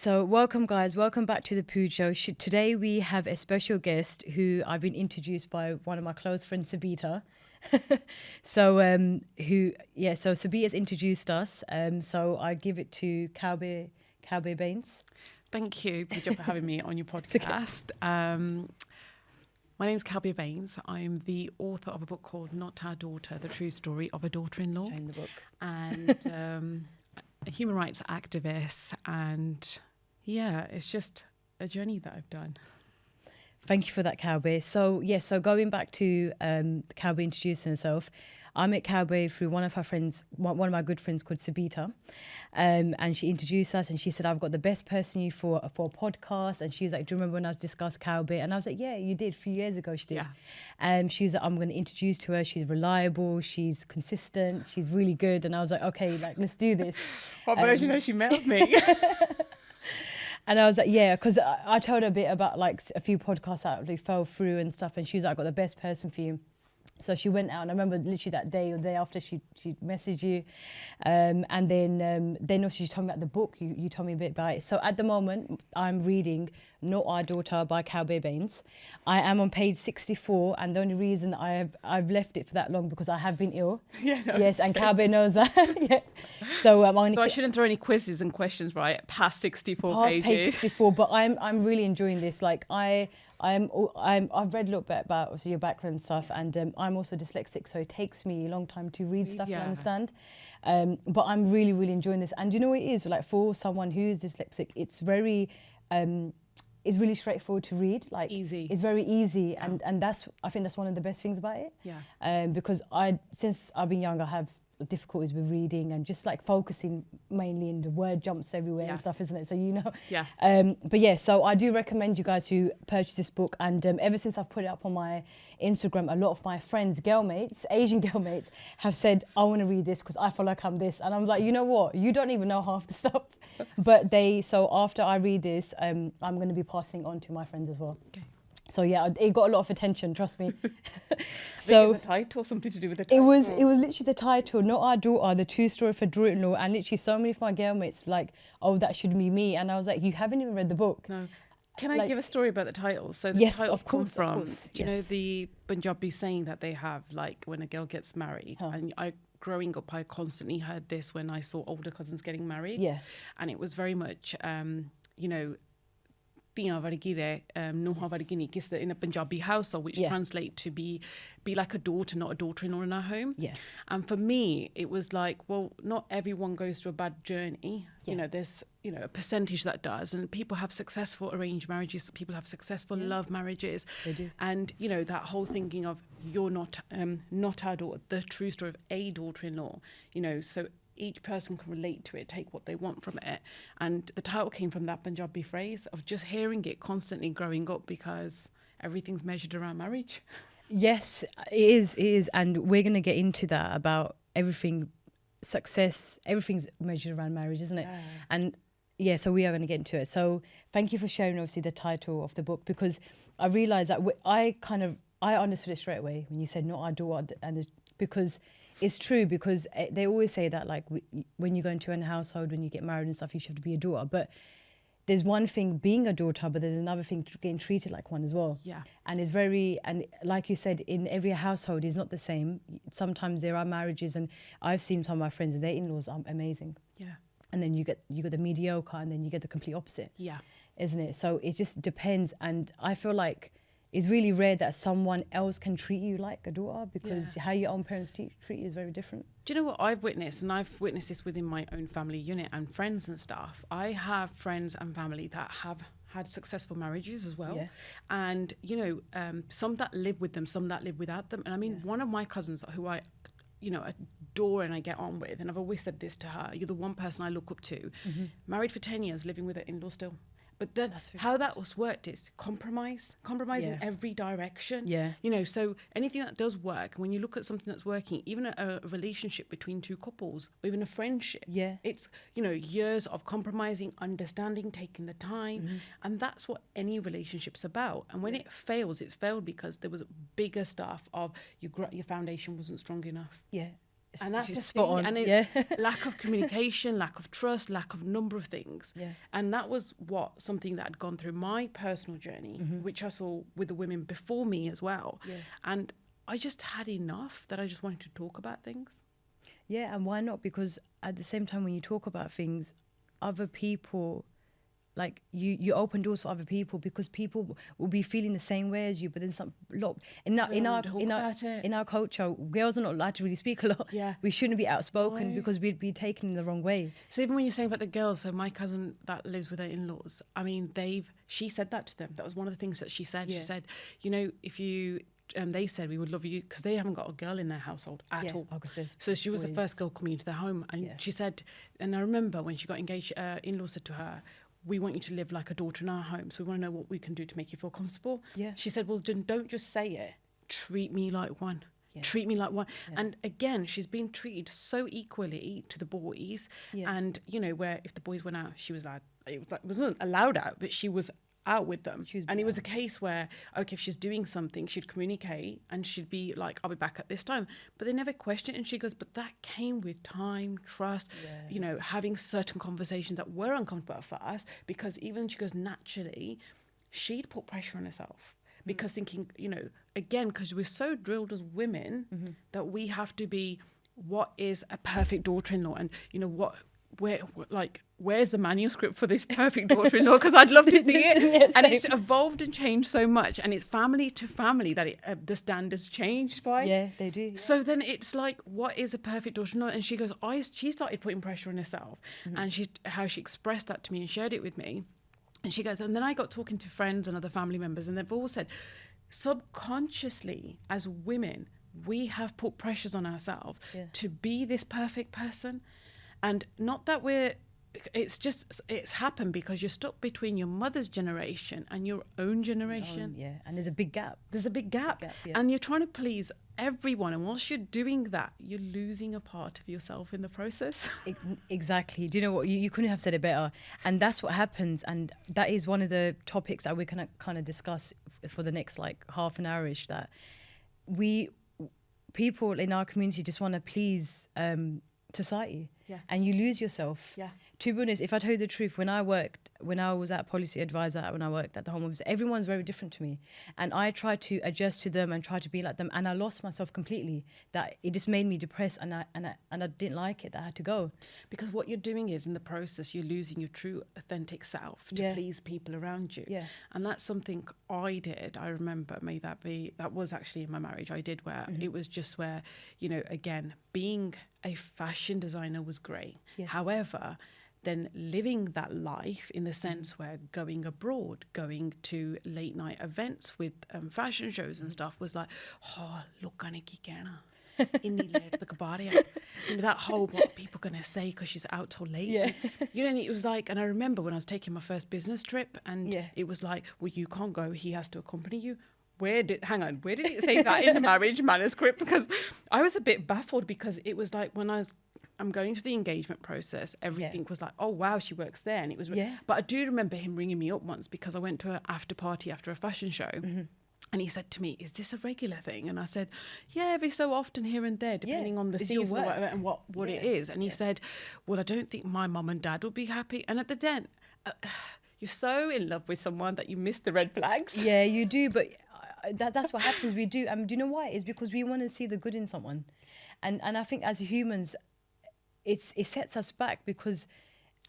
So welcome guys, welcome back to the Poo Show. Today we have a special guest who I've been introduced by one of my close friends, Sabita. So Sabita's introduced us. So I give it to Cowboy Baines. Thank you, Pooja, for having me on your podcast. My name's Cowboy Baines. I'm the author of a book called Not Our Daughter, The True Story of a Daughter-in-Law. Showing the book. And a human rights activist. And yeah, it's just a journey that I've done. Thank you for that, Cowboy. So going back to Cowboy introducing herself, I met Cowboy through one of her friends, one of my good friends called Sabita, and she introduced us and she said, I've got the best person for a podcast. And she was like, do you remember when I was discussed Cowboy? And I was like, yeah, you did, a few years ago she did. Yeah. And she was like, I'm going to introduce to her. She's reliable, she's consistent, she's really good. And I was like, okay, like, let's do this. What version has she met of me? And I was like, yeah, because I told her a bit about like a few podcasts that they fell through and stuff. And she was like, I got the best person for you. So she went out, and I remember literally that day or the day after she messaged you. And then also she told me about the book. You told me a bit about it. So at the moment, I'm reading Not Our Daughter by Cowboy Baines. I am on page 64, and the only reason I've left it for that long because I have been ill. Yeah, no, yes, okay. And Cowboy knows that. Yeah. So I shouldn't throw any quizzes and questions right past 64 past pages. page 64, but I'm really enjoying this. Like I've read a little bit about also your background and stuff, and I'm also dyslexic, so it takes me a long time to read stuff and understand. But I'm really, really enjoying this. And you know what it is? Like for someone who's dyslexic, it's very it's really straightforward to read. Like easy. It's very easy, and I think that's one of the best things about it. Yeah. Because since I've been young, I have difficulties with reading and just like focusing mainly, and the word jumps everywhere and stuff, isn't it? So Yeah. But yeah, so I do recommend you guys to purchase this book. And ever since I've put it up on my Instagram, a lot of my friends, Asian girl mates, have said, I want to read this because I feel like I'm this. And I'm like, you know what? You don't even know half the stuff. But so after I read this, I'm going to be passing on to my friends as well. Okay. So yeah, it got a lot of attention, trust me. So a title, something to do with the title. It was literally the title, Not Our Daughter, The True Story of a Daughter-in-Law, and literally so many of my girl mates like, oh, that should be me. And I was like, you haven't even read the book. No. Can I give a story about the title? So the yes, titles of course, come from, of course. do you know the Punjabi saying that they have, like when a girl gets married? And growing up, I constantly heard this when I saw older cousins getting married. Yeah. And it was very much, Tia varigire, noha varigini, kista in a Punjabi household, which translate to be like a daughter, not a daughter-in-law in our home. Yeah. And for me, it was like, well, not everyone goes through a bad journey. Yeah. There's, a percentage that does. And people have successful arranged marriages. People have successful love marriages. They do. And, that whole thinking of you're not our daughter, the true story of a daughter-in-law, so each person can relate to it, take what they want from it. And the title came from that Punjabi phrase of just hearing it constantly growing up, because everything's measured around marriage. Yes, it is. And we're going to get into that about everything, success, everything's measured around marriage, isn't it? Yeah. And yeah, so we are going to get into it. So thank you for sharing, obviously, the title of the book, because I realised that I understood it straight away when you said Not Our Daughter, and because it's true, because they always say that, like, when you go into a household, when you get married and stuff, you should have to be a daughter. But there's one thing being a daughter, but there's another thing getting treated like one as well. Yeah. And and like you said, in every household is not the same. Sometimes there are marriages, and I've seen some of my friends, their in-laws are amazing. Yeah. And then you get the mediocre, and then you get the complete opposite. Yeah. Isn't it? So it just depends. And I feel like it's really rare that someone else can treat you like a daughter, because how your own parents treat you is very different. Do you know what I've witnessed? And I've witnessed this within my own family unit and friends and stuff. I have friends and family that have had successful marriages as well. Yeah. And, some that live with them, some that live without them. And I mean, one of my cousins who I adore and I get on with, and I've always said this to her, you're the one person I look up to, married for 10 years, living with her in-law still. But then how that was worked is compromise in every direction. Yeah. So anything that does work, when you look at something that's working, even a relationship between two couples, or even a friendship, it's, years of compromising, understanding, taking the time. And that's what any relationship's about. And when it fails, it's failed because there was bigger stuff of your foundation wasn't strong enough. Yeah. And that's the spot thing. on. And it's lack of communication, lack of trust, lack of number of things. Yeah. And that was something that had gone through my personal journey, which I saw with the women before me as well. Yeah. And I just had enough that I just wanted to talk about things. Yeah, and why not? Because at the same time, when you talk about things, other people, like you open doors for other people, because people will be feeling the same way as you. But then in our culture, girls are not allowed to really speak a lot. Yeah. We shouldn't be outspoken because we'd be taken in the wrong way. So even when you're saying about the girls, so my cousin that lives with her in-laws, I mean, she said that to them. That was one of the things that she said. Yeah. She said, you know, if you. They said we would love you, because they haven't got a girl in their household at all. So she was the first girl coming into their home, and she said, and I remember when she got engaged, in-law said to her, we want you to live like a daughter in our home, so we want to know what we can do to make you feel comfortable. Yeah. She said, well, don't just say it, treat me like one. Yeah. Treat me like one. Yeah. And again, she's been treated so equally to the boys. Yeah. And, you know, where if the boys went out, she was allowed, it wasn't allowed out, but she was out with them. And it was a case where, okay, if she's doing something, she'd communicate and she'd be like, I'll be back at this time. But they never questioned it. And she goes, but that came with time, trust, you know, having certain conversations that were uncomfortable for us, because even, she goes, naturally, she'd put pressure on herself. Because thinking, you know, again, because we're so drilled as women that we have to be, what is a perfect daughter-in-law? And, you know, where's the manuscript for this perfect daughter-in-law? Because I'd love to see it. And it's evolved and changed so much. And it's family to family that the standards changed by. Yeah, they do. Yeah. So then it's like, what is a perfect daughter-in-law? And she goes, she started putting pressure on herself. And how she expressed that to me and shared it with me. And she goes, and then I got talking to friends and other family members, and they've all said, subconsciously, as women, we have put pressures on ourselves to be this perfect person. And not that it's happened because you're stuck between your mother's generation and your own generation. And there's a big gap. And you're trying to please everyone. And whilst you're doing that, you're losing a part of yourself in the process. Exactly. Do you know what? You couldn't have said it better. And that's what happens. And that is one of the topics that we're going to kind of discuss for the next like half an hour-ish, that people in our community just want to please society. Yeah. And you lose yourself. Yeah. To be honest, if I tell you the truth, when I was at policy advisor, when I worked at the Home Office, everyone's very different to me. And I tried to adjust to them and try to be like them. And I lost myself completely. That it just made me depressed, and I didn't like it. That I had to go. Because what you're doing is, in the process, you're losing your true authentic self to please people around you. Yeah. And that's something I did. I remember, that was actually in my marriage. I did where it was just where, you know, again, being a fashion designer was great. Yes. However, then living that life in the sense where going abroad, going to late night events with fashion shows and stuff was like, oh, look, Aniki Kerna. Inni led the Kabaria. You know, that whole, what are people going to say because she's out till late? Yeah. You know, and it was like, and I remember when I was taking my first business trip, and it was like, well, you can't go, he has to accompany you. Where did it say that in the marriage manuscript? Because I was a bit baffled, because it was like when I'm going through the engagement process, everything was like, oh wow, she works there. And it was, but I do remember him ringing me up once because I went to an after party after a fashion show. And he said to me, is this a regular thing? And I said, yeah, every so often here and there, depending on the season or whatever, and what it is. And he said, well, I don't think my mum and dad will be happy. And at the end, you're so in love with someone that you miss the red flags. Yeah, you do. But that's what happens. We do. Do you know why? It's because we want to see the good in someone. And I think as humans, it sets us back, because...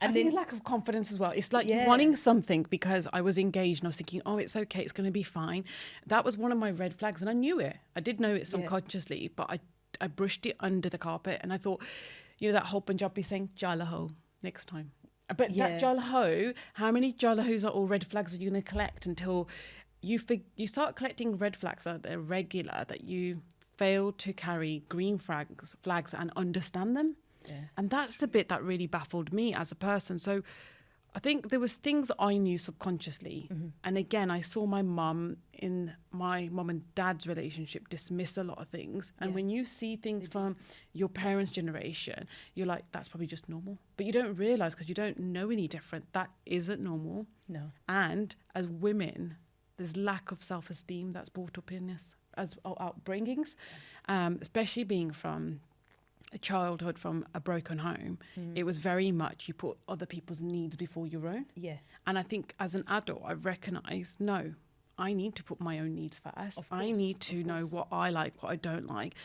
I think lack of confidence as well. It's like you're wanting something, because I was engaged and I was thinking, oh, it's okay, it's going to be fine. That was one of my red flags, and I knew it. I did know it subconsciously, but I brushed it under the carpet, and I thought, you know, that whole Punjabi saying, jala ho, next time. But that jala ho, how many jala ho's are all red flags are you going to collect until you start collecting red flags that are regular, that you fail to carry green flags and understand them? Yeah. And that's the bit that really baffled me as a person. So I think there was things I knew subconsciously. And again, I saw my mum in my mum and dad's relationship dismiss a lot of things. And when you see things from your parents' generation, you're like, that's probably just normal. But you don't realise, because you don't know any different, that isn't normal. No. And as women, there's lack of self-esteem that's brought up in us as upbringings, especially being from childhood from a broken home, it was very much you put other people's needs before your own. Yeah. And I think as an adult, I recognize, no, I need to put my own needs first. Of I course, need to know what I like, what I don't like.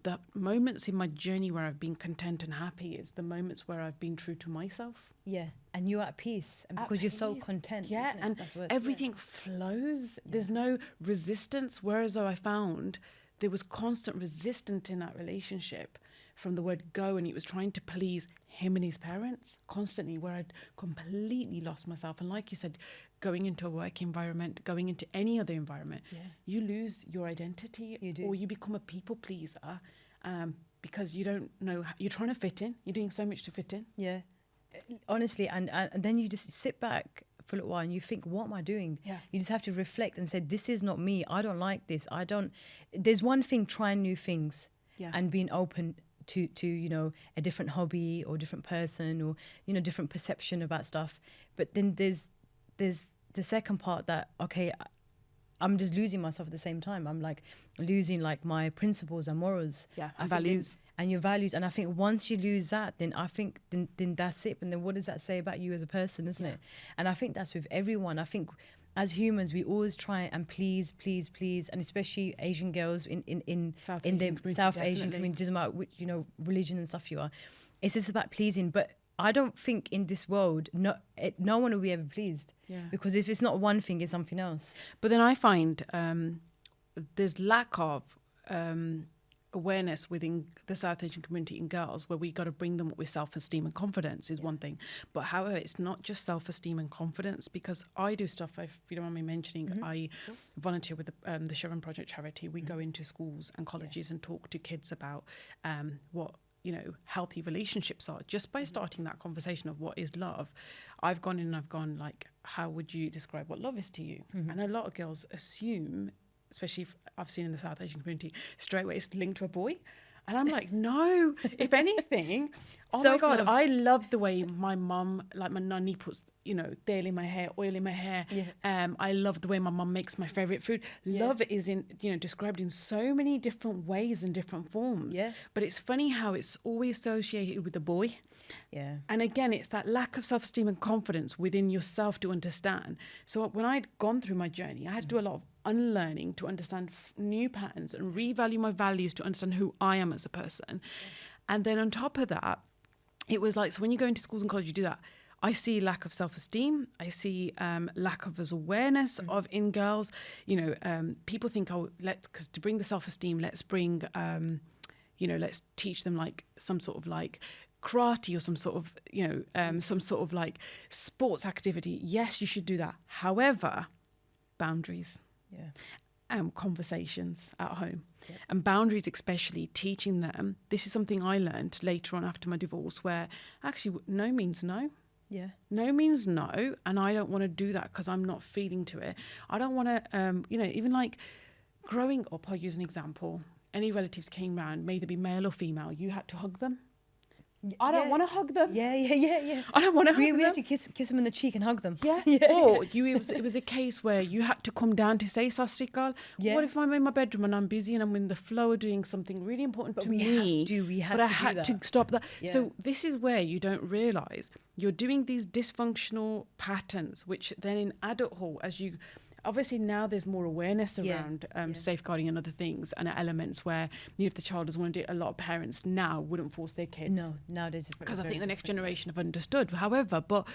The moments in my journey where I've been content and happy is the moments where I've been true to myself. Yeah. And you're at peace, and because you're so content. Yeah, isn't it? and That's what, everything flows. There's no resistance. Whereas I found there was constant resistance in that relationship from the word go, and it was trying to please him and his parents constantly, where I'd completely lost myself. And like you said, going into a work environment, going into any other environment, you lose your identity, or you become a people pleaser, because you don't know, you're trying to fit in, you're doing so much to fit in. Yeah. Honestly, and then you just sit back for a little while and you think, what am I doing? Yeah. You just have to reflect and say, this is not me. I don't like this. There's one thing, trying new things and being open to a different hobby or different person, or different perception about stuff. But then there's the second part that, okay, I'm just losing myself at the same time. I'm like losing like my principles and morals, and values, and your values. And I think once you lose that, then I think then that's it. And then what does that say about you as a person, isn't it? And I think that's with everyone. I think as humans, we always try and please, and especially Asian girls in the South Asian community, doesn't matter which religion and stuff you are. It's just about pleasing. But I don't think in this world, no one will be ever pleased. Yeah. Because if it's not one thing, it's something else. But then I find there's lack of awareness within the South Asian community in girls, where we got to bring them up with self-esteem and confidence is one thing. But however, it's not just self-esteem and confidence, because I do stuff, if you don't mind me mentioning, I volunteer with the Sharon Project charity. We go into schools and colleges and talk to kids about what healthy relationships are, just by starting that conversation of what is love. I've gone in and I've gone like, how would you describe what love is to you? And a lot of girls assume, especially if I've seen in the South Asian community, straight away it's linked to a boy. And I'm like, no, if anything, oh my God, I love the way my mum, like my nanny, puts, tail in my hair, oil in my hair. Yeah. I love the way my mum makes my favorite food. Yeah. Love is described in so many different ways and different forms. Yeah. But it's funny how it's always associated with the boy. Yeah. And again, it's that lack of self-esteem and confidence within yourself to understand. So when I'd gone through my journey, I had to do a lot of unlearning to understand new patterns and revalue my values to understand who I am as a person. Yeah. And then on top of that, it was like, so when you go into schools and college, you do that. I see lack of self-esteem. I see lack of awareness of in girls. People think, because to bring the self-esteem, let's bring, let's teach them like some sort of like karate or some sort of like sports activity. Yes, you should do that. However, boundaries. Yeah. Conversations at home. Yep. And boundaries, especially teaching them. This is something I learned later on after my divorce, where actually no means no. Yeah. No means no, and I don't want to do that because I'm not feeling to it. I don't want to, even like growing up, I'll use an example. Any relatives came round, may they be male or female, you had to hug them. I don't want to hug them. Yeah. I don't want to hug them. We had to kiss them in the cheek and hug them. Yeah. Or it was a case where you had to come down to say Sasrikal. Yeah. What if I'm in my bedroom and I'm busy and I'm in the flow of doing something really important to me? But I had to stop that. Yeah. So this is where you don't realise you're doing these dysfunctional patterns, which then in adulthood, as you... Obviously now there's more awareness around safeguarding and other things and elements where if the child doesn't want to do it, a lot of parents now wouldn't force their kids. No, nowadays it's because I think the next generation have understood. However, but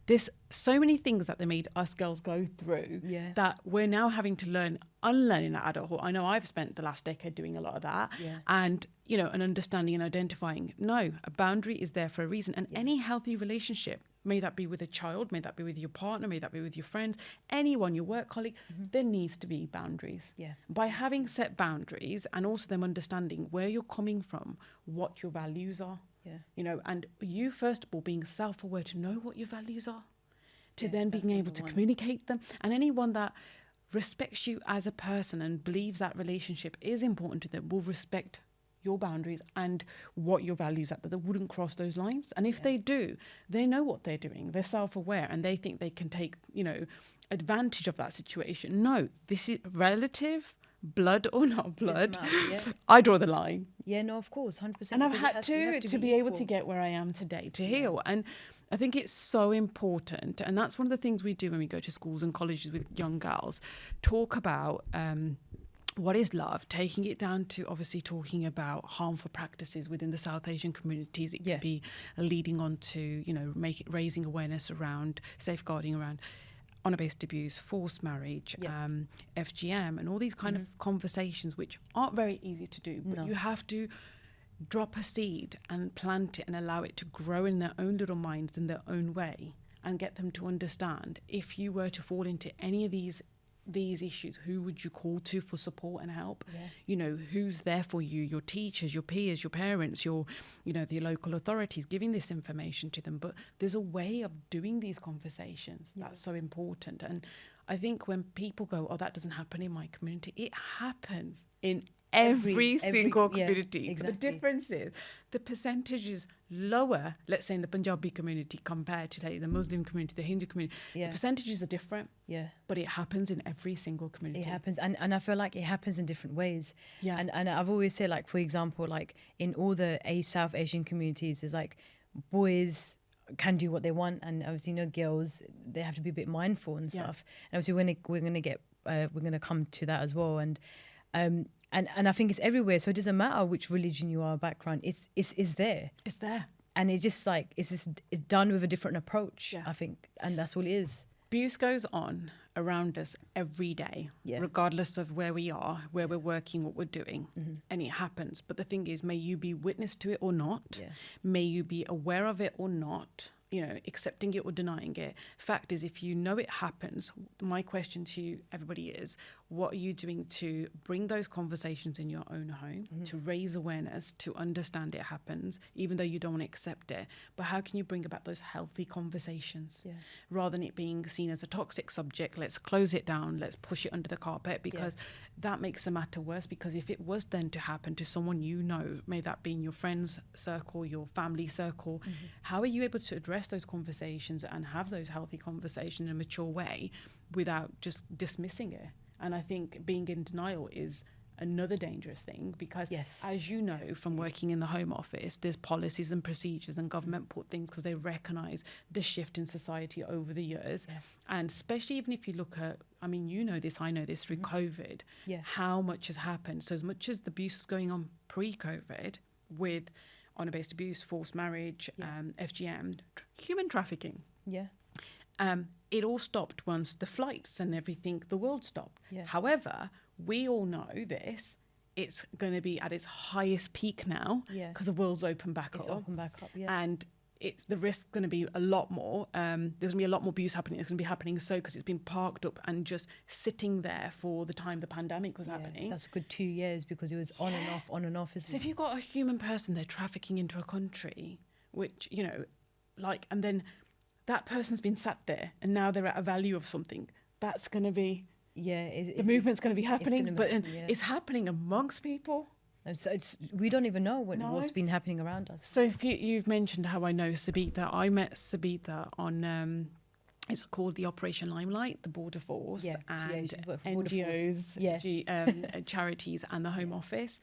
there's so many things that they made us girls go through that we're now having to unlearn in adulthood. I know I've spent the last decade doing a lot of that and an understanding and identifying, no, a boundary is there for a reason. And any healthy relationship, may that be with a child, may that be with your partner, may that be with your friends, anyone, your work colleague, there needs to be boundaries. Yeah. By having set boundaries and also them understanding where you're coming from, what your values are, and you first of all being self-aware to know what your values are, to then being able to communicate them. And anyone that respects you as a person and believes that relationship is important to them will respect your boundaries and what your values are, that they wouldn't cross those lines. And if they do, they know what they're doing. They're self-aware and they think they can take, advantage of that situation. No, this is relative blood or not blood, Yeah. I draw the line. Yeah, no, of course, 100%. And I've because had you have to be able to equal. get where I am today to heal. And I think it's so important. And that's one of the things we do when we go to schools and colleges with young girls, talk about what is love, taking it down to obviously talking about harmful practices within the South Asian communities. It could be leading on to, you know, raising awareness around safeguarding around honour-based abuse, forced marriage, FGM, and all these kind of conversations which aren't very easy to do, but you have to drop a seed and plant it and allow it to grow in their own little minds in their own way, and get them to understand, if you were to fall into any of these issues, who would you call to for support and help? You know, who's there for you? Your teachers, your peers, your parents, your, you know, the local authorities, giving this information to them. But there's a way of doing these conversations that's so important. And I think when people go, oh, that doesn't happen in my community, it happens in every single community. Exactly. But the difference is the percentage is lower, let's say in the Punjabi community compared to the Muslim community, the Hindu community. The percentages are different, but it happens in every single community. It happens, and I feel like it happens in different ways. And I've always said, like, for example, like in all the South Asian communities, is like boys can do what they want, and obviously, you know, girls, they have to be a bit mindful and stuff. And obviously we're gonna come to that as well. And I think it's everywhere. So it doesn't matter which religion you are, background. It's there. It's there. And it just like it's done with a different approach. I think, and that's all it is. Abuse goes on around us every day, regardless of where we are, where we're working, what we're doing, and it happens. But the thing is, may you be witness to it or not. May you be aware of it or not. You know, accepting it or denying it. Fact is, if you know it happens, my question to you, everybody, is what are you doing to bring those conversations in your own home, to raise awareness, to understand it happens, even though you don't want to accept it. But how can you bring about those healthy conversations rather than it being seen as a toxic subject? Let's close it down. Let's push it under the carpet, because that makes the matter worse. Because if it was then to happen to someone you know, may that be in your friends circle, your family circle, how are you able to address those conversations and have those healthy conversations in a mature way without just dismissing it? And I think being in denial is another dangerous thing, because as you know from working in the Home Office, there's policies and procedures, and government put things because they recognise the shift in society over the years. And especially even if you look at, I mean, you know this, I know this, through COVID, how much has happened. So as much as the abuse was going on pre-COVID with honour-based abuse, forced marriage, FGM, human trafficking. It all stopped once the flights and everything, the world stopped. However, we all know this, it's going to be at its highest peak now because the world's open back up. And it's the risk's going to be a lot more. There's going to be a lot more abuse happening. It's going to be happening because it's been parked up and just sitting there for the time the pandemic was happening. That's a good 2 years, because it was on and off, isn't it? So if you've got a human person there trafficking into a country, which, you know, like, and then that person's been sat there and now they're at a value of something, that's going to be, the movement's going to be happening, but it's happening amongst people. So we don't even know what's been happening around us. So if you've mentioned how I know Sabita, I met Sabita on it's called the Operation Limelight, the Border Force, and NGOs, charities, and the Home Office,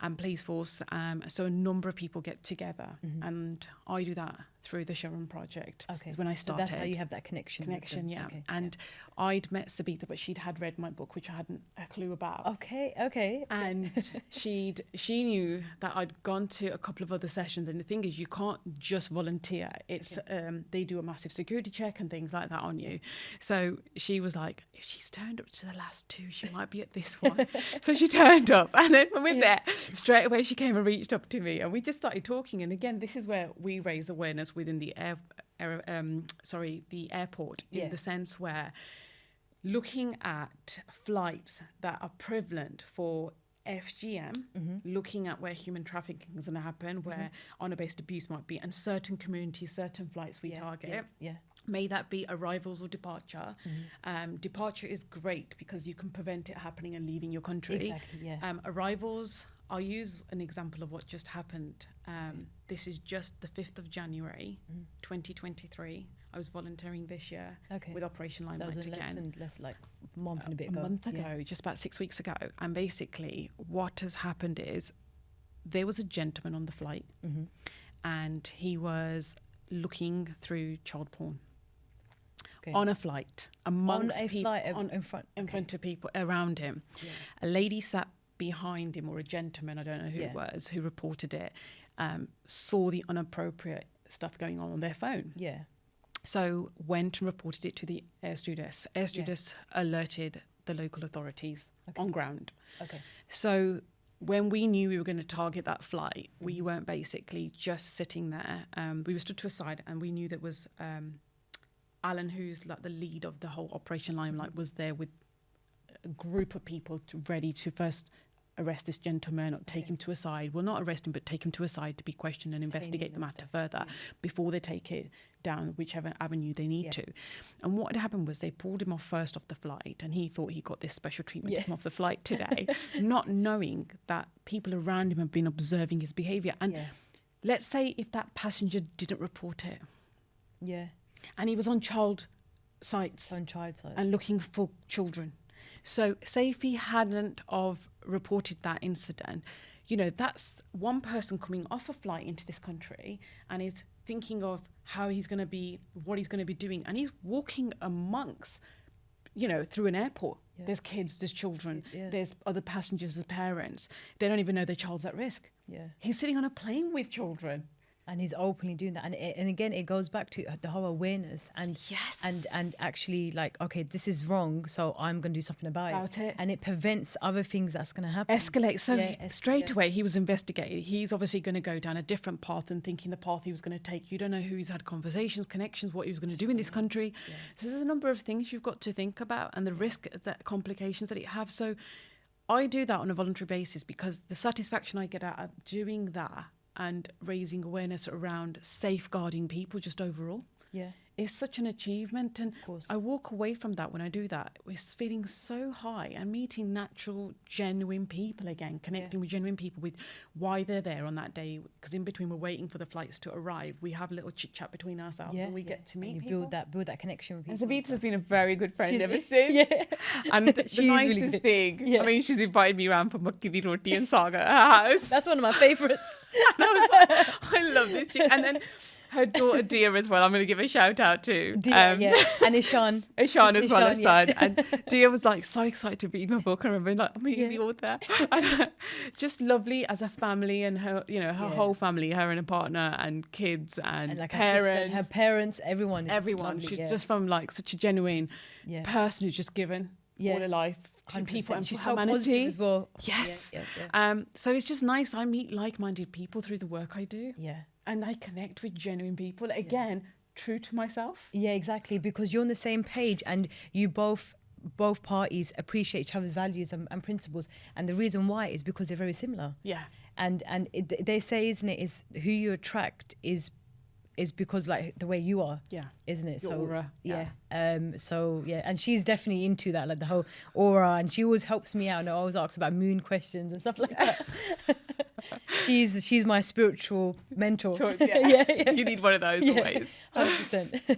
and Police Force. So a number of people get together, and I do that through the Sharon Project. Okay, when I started. So that's how you have that connection. Okay, and I'd met Sabita, but she'd had read my book, which I hadn't a clue about. Okay. And she knew that I'd gone to a couple of other sessions, and the thing is, you can't just volunteer. It's they do a massive security check and things like that on you. So she was like, if she's turned up to the last two, she might be at this one. So she turned up, and then when we're there, straight away she came and reached up to me, and we just started talking. And again, this is where we raise awareness within the the airport, in the sense where looking at flights that are prevalent for FGM, looking at where human trafficking is going to happen, where honour-based abuse might be, and certain communities, certain flights we target. May that be arrivals or departure. Departure is great because you can prevent it happening and leaving your country. Exactly, Arrivals I'll use an example of what just happened. This is just the 5th of January, 2023. I was volunteering this year with Operation Limelight again. Less like a month and a bit ago. A month ago, just about 6 weeks ago. And basically what has happened is there was a gentleman on the flight and he was looking through child porn. On a flight, amongst people, in front of people around him. Yeah. A lady sat behind him, or a gentleman, I don't know who it was, who reported it, saw the inappropriate stuff going on their phone. Yeah. So went and reported it to the air stewardess. Air stewardess alerted the local authorities on ground. Okay. So when we knew we were going to target that flight, we weren't basically just sitting there. We were stood to a side, and we knew there was Alan, who's like the lead of the whole Operation Limelight, was there with a group of people ready to first arrest this gentleman, or take him to a side. Well, not arrest him, but take him to a side to be questioned and investigate the matter further before they take it down whichever avenue they need to. And what had happened was they pulled him off first off the flight, and he thought he got this special treatment to come off the flight today, not knowing that people around him have been observing his behaviour. And let's say if that passenger didn't report it. Yeah. And he was on child sites. And looking for children. So say if he hadn't of reported that incident, you know, that's one person coming off a flight into this country and is thinking of how he's going to be, what he's going to be doing. And he's walking amongst, you know, through an airport. Yeah. There's kids, there's children, there's other passengers, there's parents. They don't even know their child's at risk. Yeah. He's sitting on a plane with children. And he's openly doing that, and again, it goes back to the whole awareness and and actually like, okay, this is wrong, so I'm going to do something about it, and it prevents other things that's going to happen. Escalate. So straight away, he was investigated. He's obviously going to go down a different path than thinking the path he was going to take. You don't know who he's had conversations, connections, what he was going to do in this country. Yeah. So there's a number of things you've got to think about, and the risk, that complications that it have. So I do that on a voluntary basis because the satisfaction I get out of doing that and raising awareness around safeguarding people just overall is such an achievement. And I walk away from that when I do that. We're feeling so high and meeting natural, genuine people again, connecting with genuine people with why they're there on that day. Because in between we're waiting for the flights to arrive, we have a little chit chat between ourselves and we get to meet and people. Build that connection with people. And Savita's been a very good friend ever since. And the nicest really thing, I mean, she's invited me around for makki di roti and saga at her house. That's one of my favourites. I love this chick. And then her daughter Dia as well, I'm going to give a shout out to. Dia, and Ishan. Ishan as well, her son. And Dia was like so excited to read my book. I remember like, I'm meeting the author. And just lovely as a family, and her, you know, her whole family, her and her partner and kids and like parents. Her parents, everyone. Lovely, she's just from like such a genuine person who's just given all her life to 100%. People and she's humanity. So positive as well. Yes. So it's just nice. I meet like-minded people through the work I do. Yeah. And I connect with genuine people. Again, true to myself. Yeah, exactly. Because you're on the same page, and you both parties appreciate each other's values and principles. And the reason why is because they're very similar. Yeah. And they say, isn't it, is who you attract is because like the way you are, isn't it? Your aura. And she's definitely into that, like the whole aura, and she always helps me out, and I always asks about moon questions and stuff like that. She's my spiritual mentor. You need one of those always. 100%.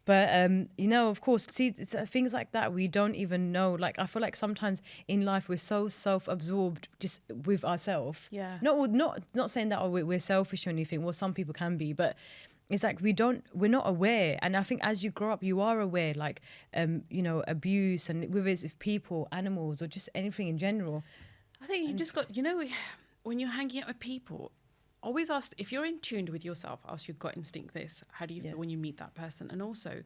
But you know, of course, see, it's, things like that we don't even know. Like, I feel like sometimes in life we're so self-absorbed just with ourselves. Yeah. Not saying that we're selfish or anything. Well, some people can be, but it's like we're not aware. And I think as you grow up, you are aware, like you know, abuse, and whether it's with people, animals, or just anything in general. I think you just got, you know, when you're hanging out with people, always ask, if you're in tune with yourself, ask your gut instinct this, how do you feel when you meet that person? And also,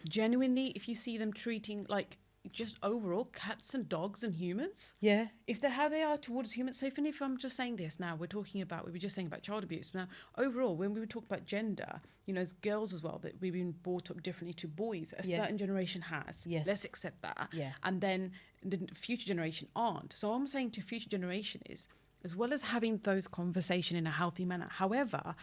genuinely, if you see them treating, like, just overall cats and dogs and humans, if they're how they are towards humans. So if I'm just saying this now, we were just saying about child abuse. Now, overall, when we were talking about gender, you know, as girls as well, that we've been brought up differently to boys. A certain generation has. Yes. Let's accept that. Yeah. And then the future generation aren't. So what I'm saying to future generation is, as well as having those conversations in a healthy manner, however,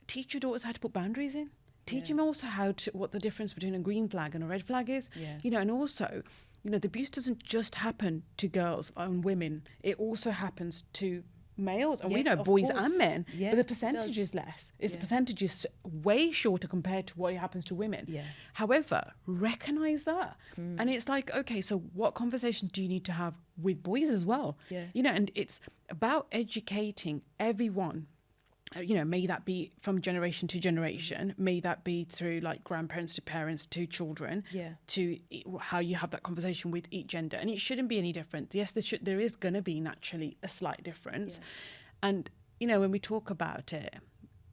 teach your daughters how to put boundaries in. Teach them also what the difference between a green flag and a red flag is. Yeah. You know, and also you know, the abuse doesn't just happen to girls and women. It also happens to males, and we know boys and men, but the percentage is less. The percentage is way shorter compared to what happens to women. However, recognize that. And it's like, okay, so what conversations do you need to have with boys as well? You know, and it's about educating everyone. You know, may that be from generation to generation, may that be through like grandparents to parents to children, to how you have that conversation with each gender. And it shouldn't be any different. Yes, there is going to be naturally a slight difference. And, you know, when we talk about it,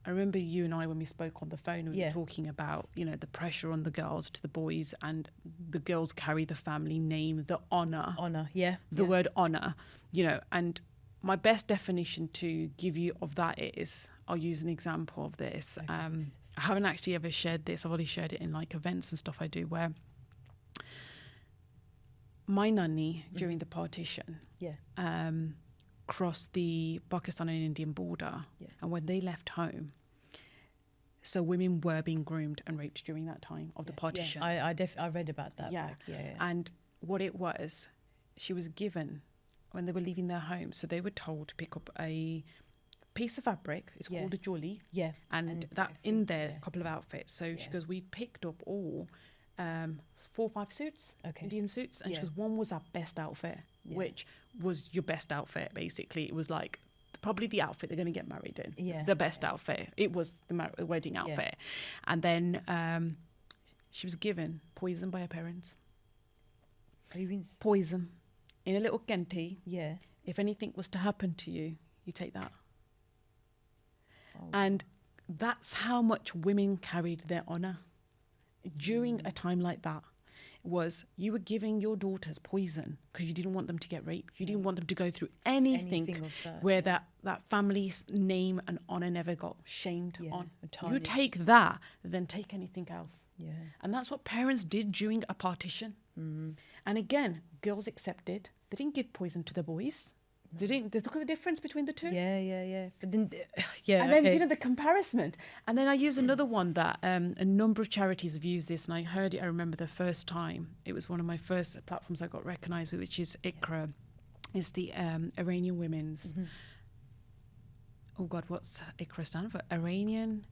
I remember you and I, when we spoke on the phone, we were talking about, you know, the pressure on the girls to the boys, and the girls carry the family name, the honour. The word honour, you know, and my best definition to give you of that is, I'll use an example of this. I haven't actually ever shared this. I've only shared it in like events and stuff I do, where my nanny during the partition crossed the Pakistan and Indian border. And when they left home, so women were being groomed and raped during that time of the partition. I read about that. And what it was, she was given, when they were leaving their home, so they were told to pick up a piece of fabric. It's called a jolly. And that in there, a couple of outfits. So she goes, we picked up all 4 or 5 suits, Indian suits. And she goes, one was our best outfit, which was your best outfit, basically. It was like probably the outfit they're going to get married in. The best outfit. It was the wedding outfit. And then she was given poison by her parents. Poison. In a little kenti, if anything was to happen to you, you take that. And that's how much women carried their honour. During a time like that, was you were giving your daughters poison because you didn't want them to get raped. You didn't want them to go through anything where that family's name and honour never got shamed on. You take that, then take anything else. And that's what parents did during a partition. And again, girls accepted. They didn't give poison to the boys. They didn't. They look at the difference between the two. But then, and then you know the comparison. And then I use another one that a number of charities have used this, and I heard it. I remember the first time. It was one of my first platforms I got recognised with, which is ICRA. It's the Iranian Women's. Oh God, what's ICRA stand for? Iranian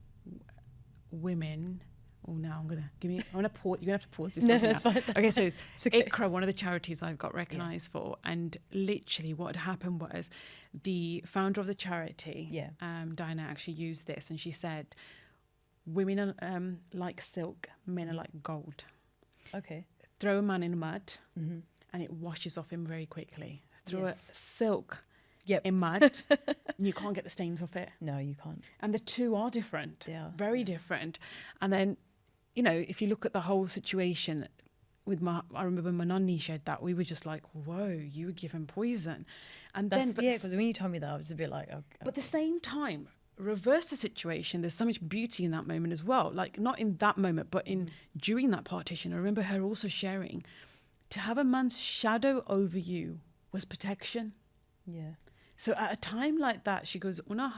Women. Oh, now I'm gonna pause. You're gonna have to pause this. No, that's fine. Okay, so it's ICRA, one of the charities I've got recognised for, and literally what had happened was the founder of the charity, Diana, actually used this, and she said, "Women are like silk, men are like gold. Throw a man in mud, and it washes off him very quickly. Throw a silk." In mud, you can't get the stains off it. No, you can't. And the two are different. They are very different. And then, you know, if you look at the whole situation with I remember my nanny shared that, we were just like, whoa, you were given poison. And that's, because when you told me that, I was a bit like, okay. But at the same time, reverse the situation, there's so much beauty in that moment as well. Like, not in that moment, but during that partition. I remember her also sharing, to have a man's shadow over you was protection. So at a time like that, she goes, you know,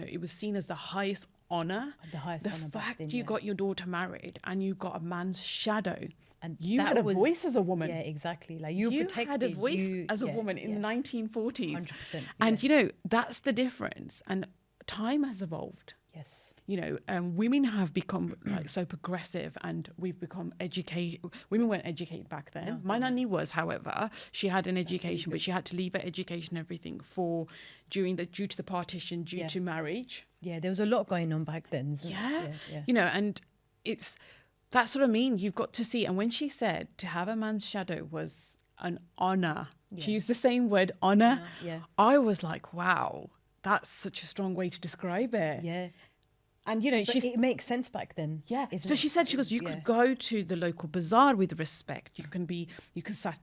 it was seen as the highest honour. The fact you got your daughter married and you got a man's shadow. And you had a voice as a woman. Exactly. Like you had a voice as a woman in the 1940s. 100%. And, you know, that's the difference. And time has evolved. You know, women have become like so progressive, and we've become educated. Women weren't educated back then. No, my nanny was, however, she had an education, but she had to leave her education and everything due to the partition, due to marriage. There was a lot going on back then. You know, and that's what I mean. You've got to see. And when she said to have a man's shadow was an honour, she used the same word, honour. I was like, wow, that's such a strong way to describe it. And, you know, it makes sense back then. So she said, you could go to the local bazaar with respect. You can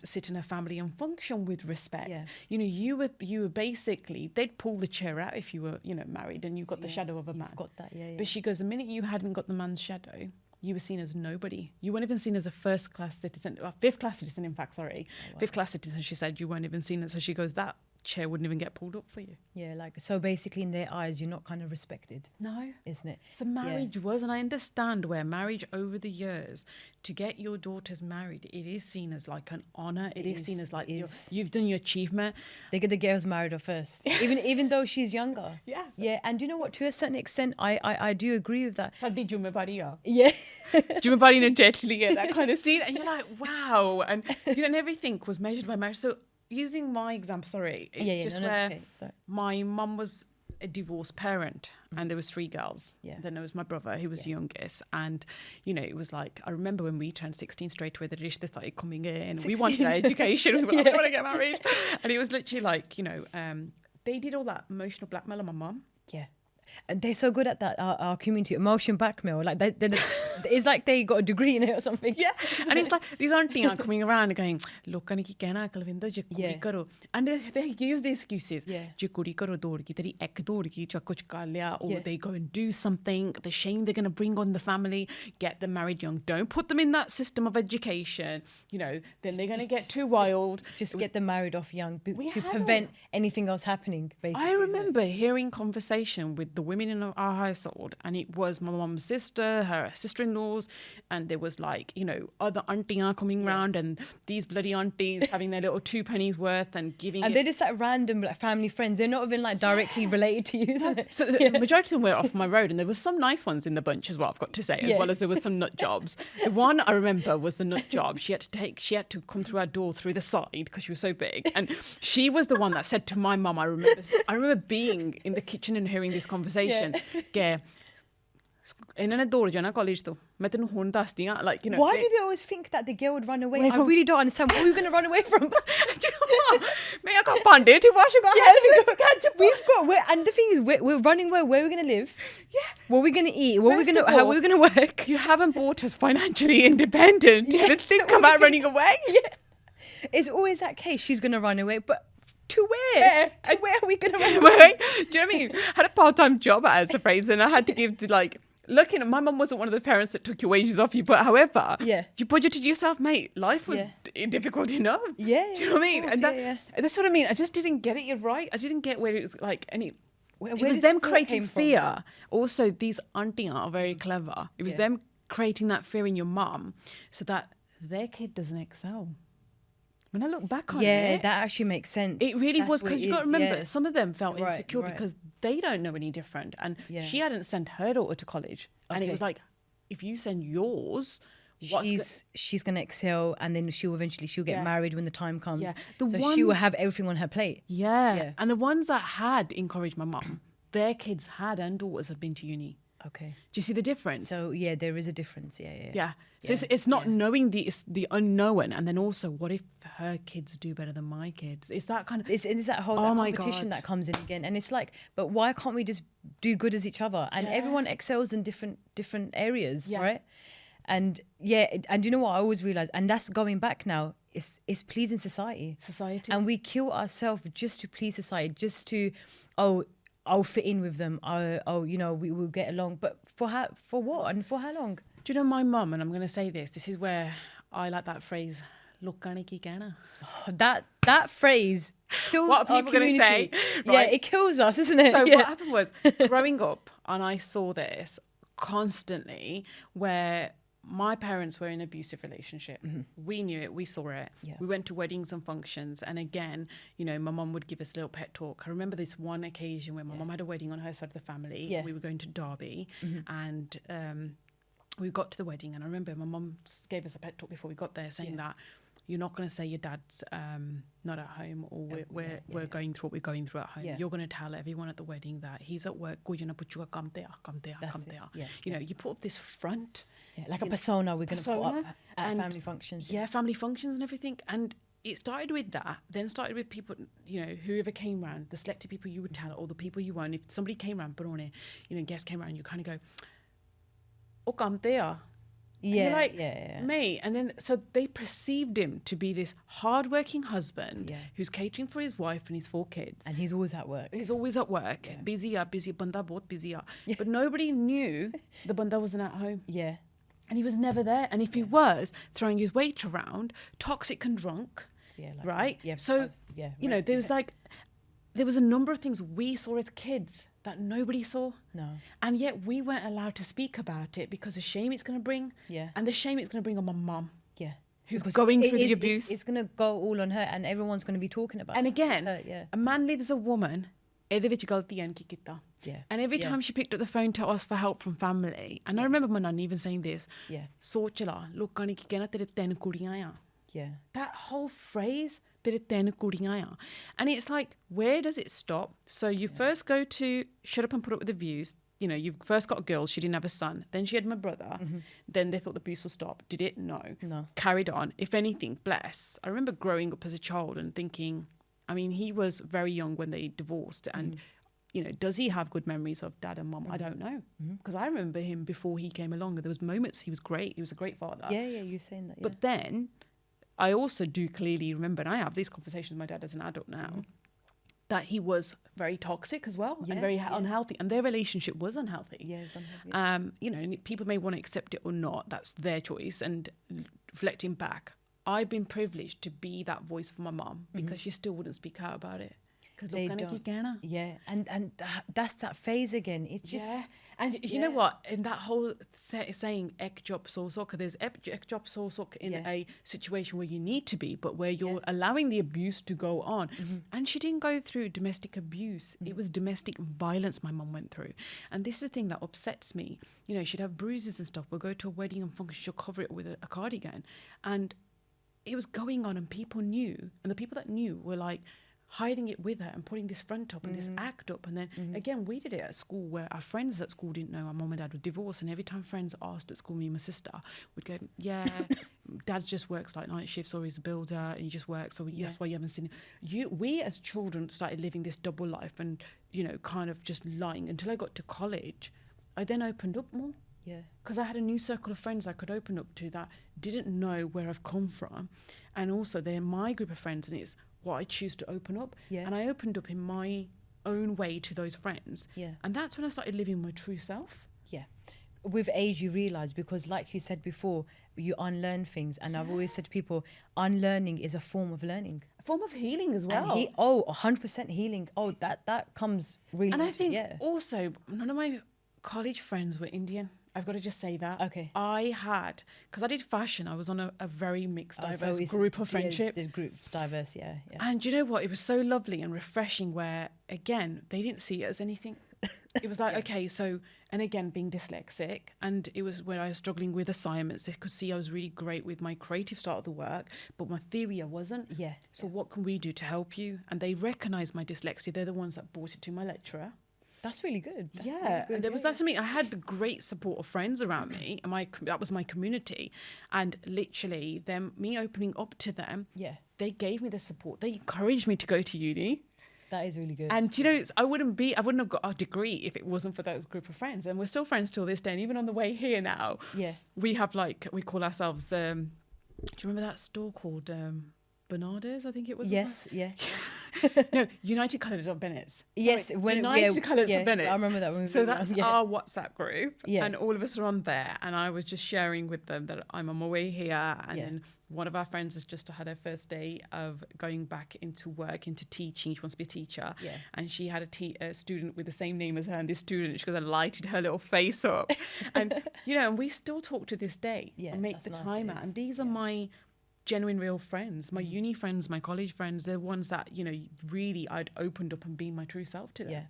sit in a family and function with respect. You know, you were basically, they'd pull the chair out if you were, you know, married and you got the shadow of a man. Got that, But she goes, the minute you hadn't got the man's shadow, you were seen as nobody. You weren't even seen as a fifth-class citizen, in fact, sorry. Fifth-class citizen, she said, you weren't even seen as, so she goes, that chair wouldn't even get pulled up for you. Yeah, like, so basically in their eyes, you're not kind of respected. No. Isn't it? So marriage was, and I understand where marriage over the years, to get your daughters married, it is seen as like an honour. It is seen as like you've done your achievement. They get the girls married off first, even though she's younger. Yeah. Yeah, and you know what? To a certain extent, I do agree with that. Sadi Jumebari ya. Yeah. Jumebari na jetli, that kind of scene. And you're like, wow. And and everything was measured by marriage. So using my example, sorry, it's just where my mum was a divorced parent and there was 3 girls. Yeah. Then there was my brother who was the youngest, and it was like, I remember when we turned 16 straight away, they started coming in. 16. We wanted our education. We were like, we want to get married. And it was literally like, they did all that emotional blackmail on my mum. Yeah. And they're so good at that, our community, emotion blackmail. Like it's like they got a degree in it or something. Yeah. And it's like these aunties are coming around and going, look, I can't kehna Kalvinder je kuri karo. And they use the excuses. Je kuri karo dorgi, teri ek dorgi, cha kuch kar liya. Or they go and do something, the shame they're going to bring on the family, get them married young. Don't put them in that system of education. Then they're going to get too wild. Just get them married off young to prevent anything else happening, basically. I remember hearing conversation with the women in our household, and it was my mum's sister, her sister-in-laws, and there was like, other aunties coming round, and these bloody aunties having their little 2 pennies worth and giving and they're just like random like family friends. They're not even like directly related to you, isn't it? So the majority of them were off my road, and there was some nice ones in the bunch as well, I've got to say, as well as there were some nut jobs. The one I remember was the nut job. She had to come through our door through the side because she was so big, and she was the one that said to my mum, I remember being in the kitchen and hearing this conversation. ਇਹਨਾਂ ਨੇ ਦੌੜ ਜਾਣਾ college ਤੋਂ ਮੈਂ ਤੈਨੂੰ ਹੁਣ ਦੱਸਦੀ ਆ like why do they always think that the girl would run away? I really don't understand. What are we going to run away from? ਮੈਂ got ਭਾਂਡੇ to wash. And the thing is, we're running where are we going to live? Yeah. What are we going to eat? How are we going to work? You haven't bought us financially independent. You ever think about running away? Yeah. It's always that case. She's going to run away, but to where? To where are we going to run away? Do you know what I mean? I had a part-time job as a appraiser, and I had to give looking at my mum wasn't one of the parents that took your wages off you, but however, you budgeted yourself, mate. Life was difficult enough. Yeah. Do you know what I mean? And that's what I mean. I just didn't get it right. I didn't get where it was like any. It was them creating fear. Also, these aunties are very clever. It was them creating that fear in your mum so that their kid doesn't excel. When I look back on it, that actually makes sense. It really was, because you got to remember, some of them felt insecure because they don't know any different, and she hadn't sent her daughter to college, and it was like, if you send yours, she's gonna excel, and then she'll get married when the time comes. She will have everything on her plate. And the ones that had encouraged my mum, their kids and daughters have been to uni. Okay. Do you see the difference? So there is a difference. So it's not knowing the unknown, and then also, what if her kids do better than my kids? It's that kind of. It's that whole competition that comes in again, and it's like, but why can't we just do good as each other? And everyone excels in different areas, right? And and you know what I always realize, and that's going back now. It's pleasing society, and we kill ourselves just to please society, just to I'll fit in with them. We will get along. But for what? And for how long? Do you know my mum, and I'm going to say this is where I like that phrase, "Lokane ki kehna." That phrase kills what are people going to say? Right? Yeah, it kills us, isn't it? So what happened was, growing up, and I saw this constantly, where my parents were in an abusive relationship. We knew it. We saw it. We went to weddings and functions. And again, my mum would give us a little pet talk. I remember this one occasion when my mum had a wedding on her side of the family. We were going to Derby. And we got to the wedding. And I remember my mum gave us a pet talk before we got there, saying that you're not going to say your dad's not at home, or we're going through what we're going through at home. You're going to tell everyone at the wedding that he's at work. Come there. You put up this front. Like a persona we're going to put up at family functions. Family functions and everything. And it started with that, then started with people, whoever came round, the selected people you would tell, or the people you weren't. If somebody came round, but on it, guests came round, you kind of go, oh, come there. You're like, mate. And then, so they perceived him to be this hardworking husband who's catering for his wife and his 4 kids. And he's always at work. Busy, banda bahut busy. But nobody knew the banda wasn't at home. And he was never there. And if he was, throwing his weight around, toxic and drunk, right? So, there was like, there was a number of things we saw as kids that nobody saw. No. And yet we weren't allowed to speak about it because of shame it's going to bring. Yeah. And the shame it's going to bring on my mum. Yeah. Who's Because going through the abuse. It's going to go all on her, and everyone's going to be talking about and it. again, So, yeah. a man leaves a woman. Yeah. And every time she picked up the phone to ask for help from family, and I remember my nan even saying this, Yeah. Sochla, lokani ki kehna tere ten kudiyan ya. Yeah. That whole phrase, tere ten kudiyan ya. And it's like, where does it stop? So you first go to shut up and put up with the views. You know, you first got a girl, she didn't have a son. Then she had my brother. Then they thought the abuse will stop. Did it? No. Carried on. If anything, bless. I remember growing up as a child and thinking, I mean, he was very young when they divorced. And, you know, does he have good memories of dad and mum? I don't know. Because I remember him before he came along. There was moments he was great. He was a great father. Yeah, you're saying that. Yeah. But then I also do clearly remember, and I have these conversations with my dad as an adult now, that he was very toxic as well and very unhealthy. And their relationship was unhealthy. Yeah, it was unhealthy. You know, and people may want to accept it or not. That's their choice. And reflecting back, I've been privileged to be that voice for my mom because she still wouldn't speak out about it. They don't. Yeah, and that's that phase again. It's just and you know what? In that whole saying ek job so sok, there's ek job so sok in a situation where you need to be, but where you're allowing the abuse to go on. And she didn't go through domestic abuse. It was domestic violence my mum went through. And this is the thing that upsets me. You know, she'd have bruises and stuff. We'll go to a wedding and function, she'll cover it with a cardigan. And it was going on and people knew. And the people that knew were like, hiding it with her and putting this front up and this act up. And then again, we did it at school where our friends at school didn't know our mum and dad were divorced. And every time friends asked at school, me and my sister would go, yeah, dad just works like night shifts or he's a builder and he just works. So that's why you haven't seen him. We as children started living this double life and, you know, kind of just lying until I got to college. I then opened up more. Yeah. Because I had a new circle of friends I could open up to that didn't know where I've come from. And also they're my group of friends and it's what I choose to open up. Yeah. And I opened up in my own way to those friends. Yeah. And that's when I started living my true self. Yeah. With age, you realise, because like you said before, you unlearn things. And I've always said to people, unlearning is a form of learning. A form of healing as well. And 100% healing. Oh, that comes really... And I think also, none of my college friends were Indian. I've got to just say that. Okay. I had, because I did fashion, I was on a very mixed, diverse group of friendship. The group's diverse, yeah. And you know what? It was so lovely and refreshing where, again, they didn't see it as anything. It was like, okay, so, and again, being dyslexic, and it was where I was struggling with assignments. They could see I was really great with my creative start of the work, but my theory I wasn't. Yeah. So what can we do to help you? And they recognised my dyslexia. They're the ones that brought it to my lecturer. That's really good. That's really good. And there was that to me. I had the great support of friends around me, and that was my community. And literally, me opening up to them, they gave me the support. They encouraged me to go to uni. That is really good. And you know, I wouldn't have got a degree if it wasn't for that group of friends. And we're still friends till this day. And even on the way here now, we have we call ourselves. Do you remember that store called Bernardes? I think it was. Yes, yeah. No, United Coloured of Bennett's. Yes, United Coloured of Bennett's. I remember that one. So that's our WhatsApp group, and all of us are on there. And I was just sharing with them that I'm on my way here, and then one of our friends has just had her first day of going back into work, into teaching. She wants to be a teacher, and she had a student with the same name as her, and this student, she goes, and lighted her little face up, and you know, and we still talk to this day and make the time out. And these are my genuine real friends, my uni friends, my college friends. They're ones that, you know, really I'd opened up and been my true self to them. Yeah.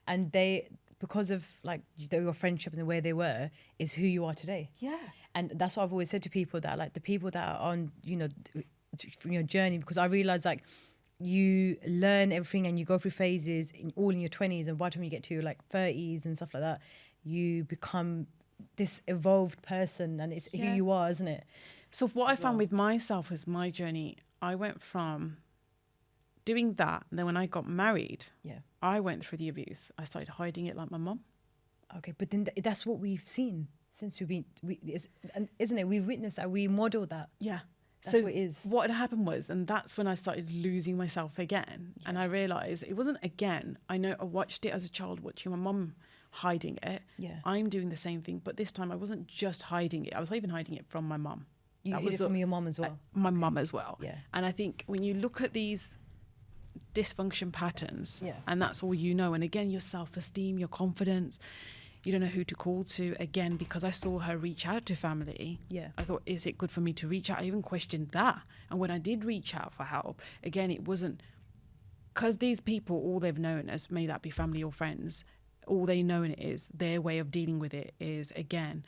And they, because of like your friendship and the way they were, is who you are today. Yeah. And that's what I've always said to people, that like the people that are on, you know, your journey, because I realize like you learn everything and you go through phases all in your 20s, and by the time you get to like 30s and stuff like that, you become this evolved person, and it's who you are, isn't it? So what I found with myself was my journey. I went from doing that, and then when I got married, I went through the abuse. I started hiding it like my mum. Okay, but then that's what we've seen since we've been, isn't it? We've witnessed that, we model that. Yeah. That's what it is. What had happened was, and that's when I started losing myself again. And I realised it wasn't again. I watched it as a child, watching my mum hiding it. Yeah. I'm doing the same thing, but this time I wasn't just hiding it. I was even hiding it from my mum. You hid it from your mum as well? My mum as well. Yeah. And I think when you look at these dysfunction patterns, Yeah. and that's all you know. And again, your self-esteem, your confidence, you don't know who to call to. Again, because I saw her reach out to family, I thought, is it good for me to reach out? I even questioned that. And when I did reach out for help, again, it wasn't because these people, all they've known as, may that be family or friends, all they know it is their way of dealing with it is, again,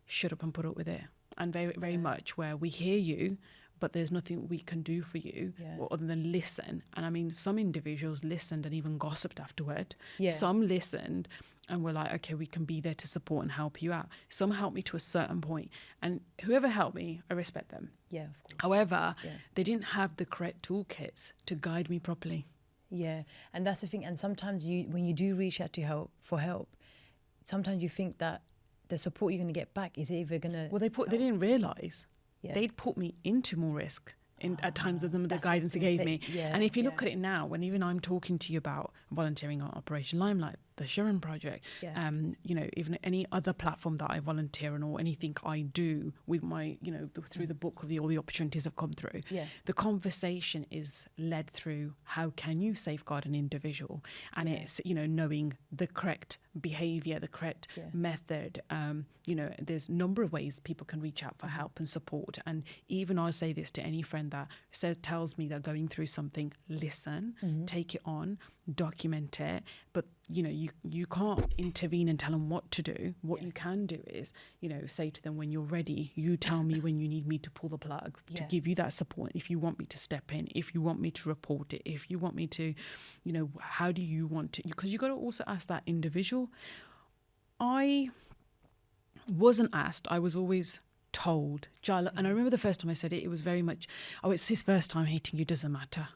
shut up and put up with it. And very, very much where we hear you, but there's nothing we can do for you other than listen. And I mean, some individuals listened and even gossiped afterward. Some listened and were like, okay, we can be there to support and help you out. Some helped me to a certain point. And whoever helped me, I respect them. Yeah, of course. However, they didn't have the correct toolkits to guide me properly. Yeah, and that's the thing. And sometimes when you do reach out to for help, sometimes you think that the support you're going to get back is either going to... Well, they didn't realise. They'd put me into more risk at times of the guidance they gave me. And if you look at it now, when even I'm talking to you about volunteering on Operation Limelight, the Sharon Project, you know, even any other platform that I volunteer on or anything I do with my, you know, through the book, all the opportunities have come through. The conversation is led through how can you safeguard an individual? And it's, you know, knowing the correct behavior, the correct method. You know, there's a number of ways people can reach out for help and support. And even I say this to any friend that tells me they're going through something, listen, take it on, document it. But, you know, you can't intervene and tell them what to do. What you can do is, you know, say to them, when you're ready, you tell me when you need me to pull the plug, to give you that support. If you want me to step in, if you want me to report it, if you want me to, you know, how do you want to? Because you got to also ask that individual. I wasn't asked. I was always told. And I remember the first time I said it, it was very much, oh, it's his first time hating you, doesn't matter.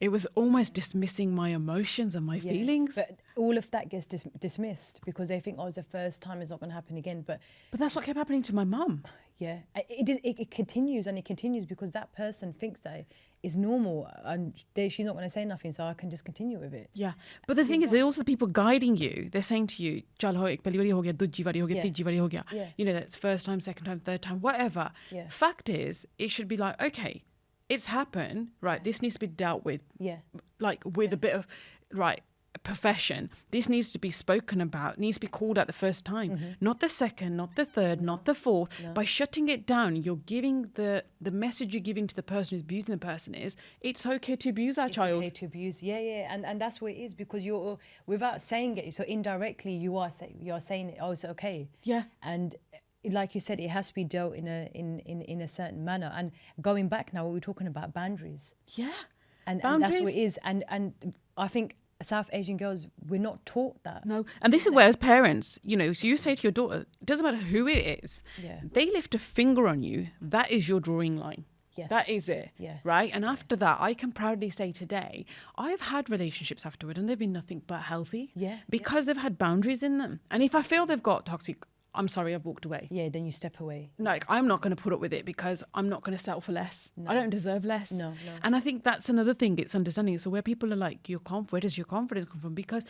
It was almost dismissing my emotions and my feelings. But all of that gets dismissed because they think, oh, it's the first time, it's not going to happen again. But that's what kept happening to my mum. Yeah, it continues and it continues because that person thinks that is normal and she's not going to say nothing, so I can just continue with it. Yeah, but the thing is, they're also the people guiding you. They're saying to you, "Chal ho, ek pehli bari ho gaya, dujji bari ho gaya, tijji bari ho gaya." You know, that's first time, second time, third time, whatever. Fact is, it should be like, okay, it's happened, right? This needs to be dealt with, like with a bit of, right, profession. This needs to be spoken about, needs to be called out the first time, not the second, not the third, not the fourth. By shutting it down, you're giving the message you're giving to the person who's abusing the person is, it's okay to abuse our child. It's okay to abuse, and that's what it is, because you're, without saying it, so indirectly you're saying it, oh, it's okay. And like you said, it has to be dealt in a certain manner. And going back now, what we're talking about, boundaries. And that's what it is. And I think South Asian girls, we're not taught that. No. And this is where, as parents, you know, so you say to your daughter, it doesn't matter who it is, they lift a finger on you, that is your drawing line. That is it. Right? And after that, I can proudly say today, I've had relationships afterward and they've been nothing but healthy. Because they've had boundaries in them. And if I feel they've got toxic, I'm sorry, I've walked away. Then you step away. Like, I'm not going to put up with it because I'm not going to settle for less. I don't deserve less. No. And I think that's another thing, it's understanding. So where people are like, where does your confidence come from? Because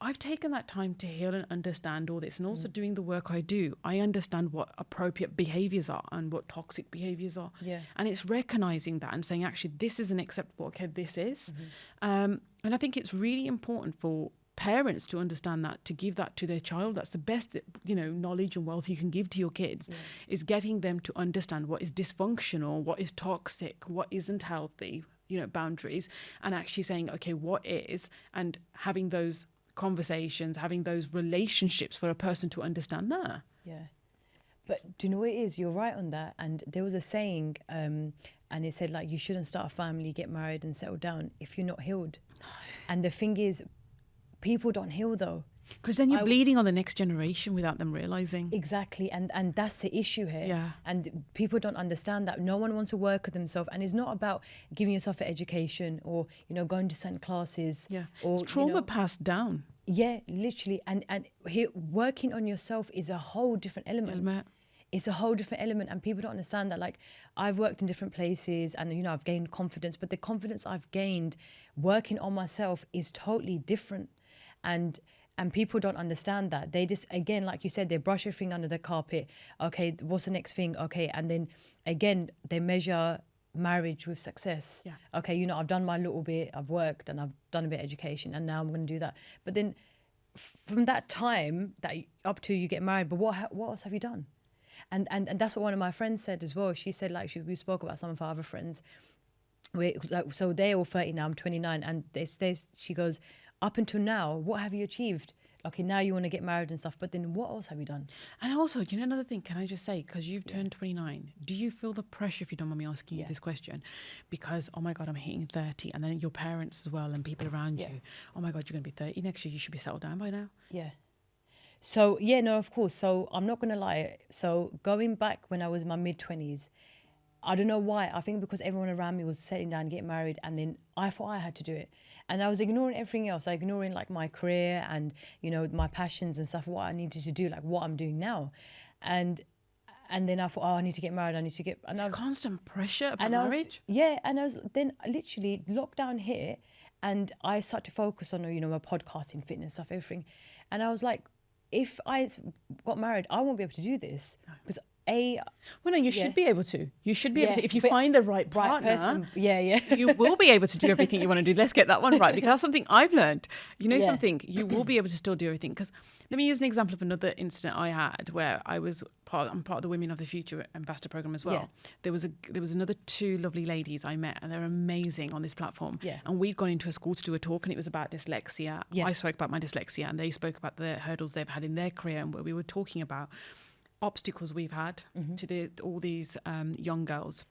I've taken that time to heal and understand all this. And also doing the work I do, I understand what appropriate behaviours are and what toxic behaviours are. And it's recognising that and saying, actually, this isn't acceptable. Okay, this is. And I think it's really important for parents to understand that, to give that to their child. That's the best, you know, knowledge and wealth you can give to your kids, is getting them to understand what is dysfunctional, what is toxic, what isn't healthy, you know, boundaries, and actually saying, okay, what is, and having those conversations, having those relationships for a person to understand that. But do you know what it is? You're right on that. And there was a saying, and it said, like, you shouldn't start a family, get married and settle down if you're not healed. And the thing is, people don't heal though. Because then you're bleeding on the next generation without them realising. Exactly, and that's the issue here. And people don't understand that. No one wants to work with themselves, and it's not about giving yourself an education or, you know, going to certain classes. Or, it's trauma passed down. Literally, and working on yourself is a whole different element. It's a whole different element, and people don't understand that. Like, I've worked in different places and, you know, I've gained confidence, but the confidence I've gained working on myself is totally different. And people don't understand that. They just, again, like you said, they brush everything under the carpet. Okay, what's the next thing? Okay, and then again, they measure marriage with success. Yeah. Okay, you know, I've done my little bit, I've worked and I've done a bit of education, and now I'm going to do that. But then from that time up to you get married, but what else have you done? And that's what one of my friends said as well. She said, like, we spoke about some of our other friends. So they're all 30 now, I'm 29, and she goes, up until now, what have you achieved? Okay, now you want to get married and stuff, but then what else have you done? And also, do you know another thing? Can I just say, because you've turned 29, do you feel the pressure, if you don't mind me asking you this question? Because, oh my God, I'm hitting 30, and then your parents as well, and people around you. Oh my God, you're going to be 30 next year. You should be settled down by now. Yeah. So, yeah, no, of course. So I'm not going to lie. So going back when I was in my mid-20s, I don't know why. I think because everyone around me was settling down, getting married, and then I thought I had to do it. And I was ignoring everything else. I was ignoring like my career and, you know, my passions and stuff, what I needed to do, like what I'm doing now. And then I thought, I need to get married. I need to get... And it's constant pressure about marriage. And I was then literally lockdown hit, and I started to focus on, you know, my podcasting, fitness stuff, everything. And I was like, if I got married, I won't be able to do this because well, no, you should be able to. You should be able to. If you find the right partner, person, you will be able to do everything you want to do. Let's get that one right, because that's something I've learned. You know something, you will be able to still do everything. Because let me use an example of another incident I had where I'm part of the Women of the Future Ambassador Program as well. Yeah. There was another two lovely ladies I met, and they're amazing on this platform. Yeah. And we'd gone into a school to do a talk, and it was about dyslexia. Yeah. I spoke about my dyslexia, and they spoke about the hurdles they've had in their career, and we were talking about obstacles we've had to all these young girls.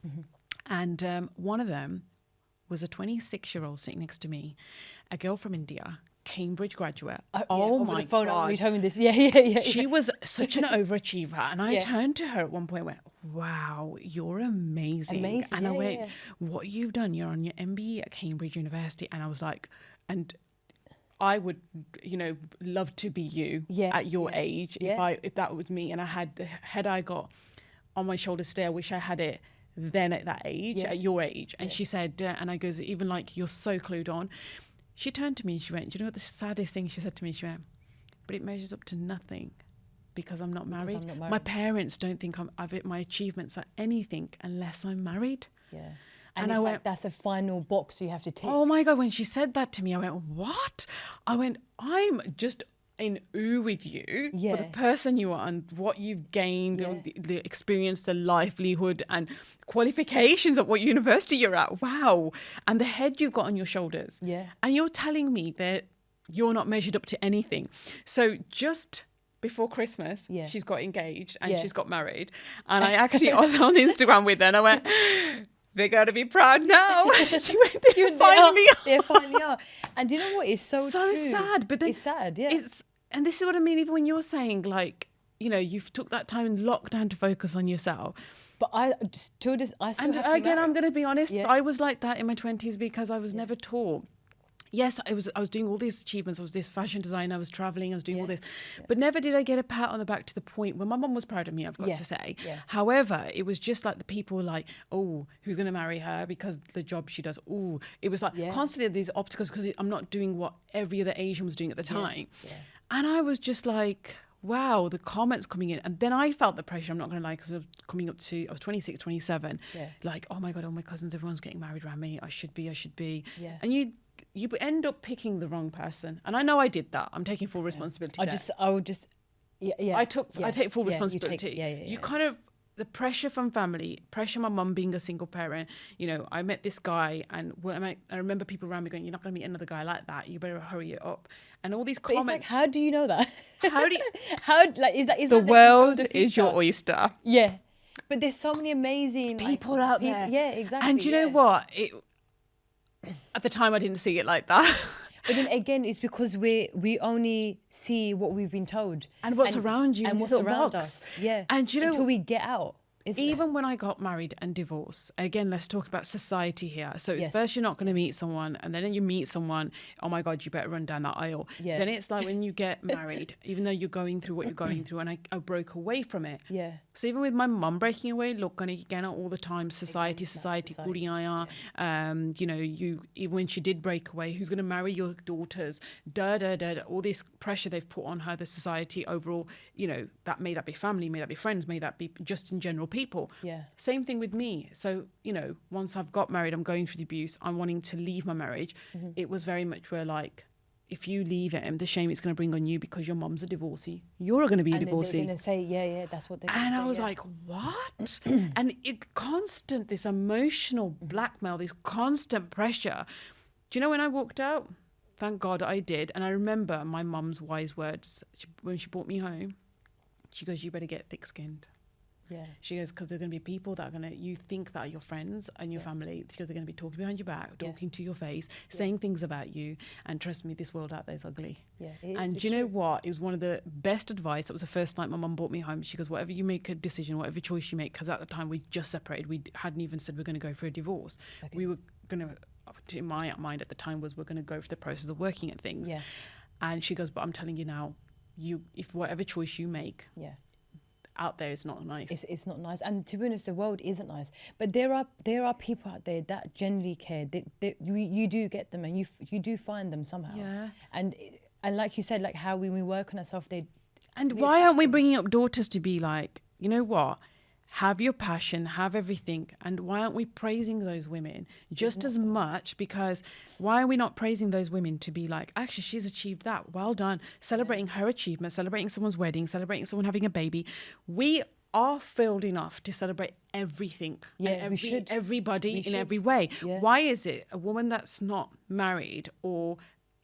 And one of them was a 26-year-old sitting next to me, a girl from India, Cambridge graduate. Oh my God. You told me this. Yeah. She was such an overachiever. And I turned to her at one point and went, wow, you're amazing. And I went, what you've done, you're on your MBE at Cambridge University. And I was like, and I would, you know, love to be you at your age. If that was me, and I had the head I got on my shoulders today, I wish I had it then at that age, at your age. And she said, and I goes, even like, you're so clued on. She turned to me and she went, do you know what the saddest thing she said to me? She went, but it measures up to nothing because I'm not married. My parents don't think my achievements are anything unless I'm married. Yeah. And I went, like, that's a final box you have to tick. Oh my God, when she said that to me, I went, what? I went, I'm just in awe with you for the person you are and what you've gained, the experience, the livelihood and qualifications at what university you're at. Wow. And the head you've got on your shoulders. Yeah. And you're telling me that you're not measured up to anything. So just before Christmas, she's got engaged and she's got married. And I actually on Instagram with her, and I went, they got to be proud now. She went, they finally are. And do you know what? It's so true. sad. But then it's sad, and this is what I mean, even when you're saying, like, you know, you've took that time in lockdown to focus on yourself. But I still and again, I'm going to be honest, I was like that in my 20s because I was never taught. Yes, I was doing all these achievements. I was this fashion designer. I was traveling. I was doing all this. But never did I get a pat on the back to the point where my mum was proud of me, I've got to say. Yeah. However, it was just like the people like, oh, who's going to marry her because the job she does. Oh, it was like constantly these obstacles because I'm not doing what every other Asian was doing at the time. Yeah. And I was just like, wow, the comments coming in. And then I felt the pressure, I'm not going to lie, because I was I was 26, 27. Yeah. Like, oh my God, all my cousins, everyone's getting married around me. I should be. Yeah. And you end up picking the wrong person. And I know I did that. I'm taking full responsibility. I take full responsibility. You kind of, the pressure from family, pressure my mum being a single parent, you know, I met this guy and I remember people around me going, you're not going to meet another guy like that. You better hurry it up. And all these comments. It's like, how do you know that? Is the world is your oyster. Yeah. But there's so many amazing people out there. Yeah, exactly. And you know what? At the time, I didn't see it like that. But then again, it's because we only see what we've been told. And what's around you. And what's around us. Yeah. And you know, until we get out. Even when I got married and divorced, again, let's talk about society here. So it's first you're not going to meet someone, and then you meet someone, oh my God, you better run down that aisle. Yeah. Then it's like when you get married, even though you're going through what you're going through, and I broke away from it. Yeah. So even with my mum breaking away, look, and again, all the time, society, kuriya. You know, even when she did break away, who's going to marry your daughters? All this pressure they've put on her, the society overall, you know, may that be family, may that be friends, may that be just in general people. Yeah. Same thing with me. So, you know, once I've got married, I'm going through the abuse, I'm wanting to leave my marriage. It was very much where like, if you leave him, the shame it's going to bring on you because your mum's a divorcee. You're going to be a divorcee. They're going to say, yeah, that's what they're going to say. And I was like, what? And this emotional blackmail, this constant pressure. Do you know when I walked out? Thank God I did. And I remember my mum's wise words when she brought me home. She goes, you better get thick-skinned. Yeah. She goes, because there are going to be people that are going to, you think that are your friends and your family, because they're going to be talking behind your back, talking to your face, saying things about you. And trust me, this world out there is ugly. Yeah, and do you know what? It was one of the best advice. That was the first night my mum brought me home. She goes, whatever you make a decision, whatever choice you make, because at the time we just separated. We hadn't even said we're going to go for a divorce. We were going to, in my mind at the time, was we're going to go for the process of working at things. Yeah. And she goes, but I'm telling you now, if whatever choice you make, out there is not nice. It's not nice, and to be honest, the world isn't nice. But there are people out there that genuinely care. You do get them, and you do find them somehow. Yeah. And like you said, like how when we work on ourselves, why aren't we bringing up daughters to be like, you know what? Have your passion, have everything. And why aren't we praising those women just as much? Because why are we not praising those women to be like, actually, she's achieved that. Well done. Celebrating her achievement, celebrating someone's wedding, celebrating someone having a baby. We are filled enough to celebrate everything. Yeah, we should. Everybody in every way. Yeah. Why is it a woman that's not married or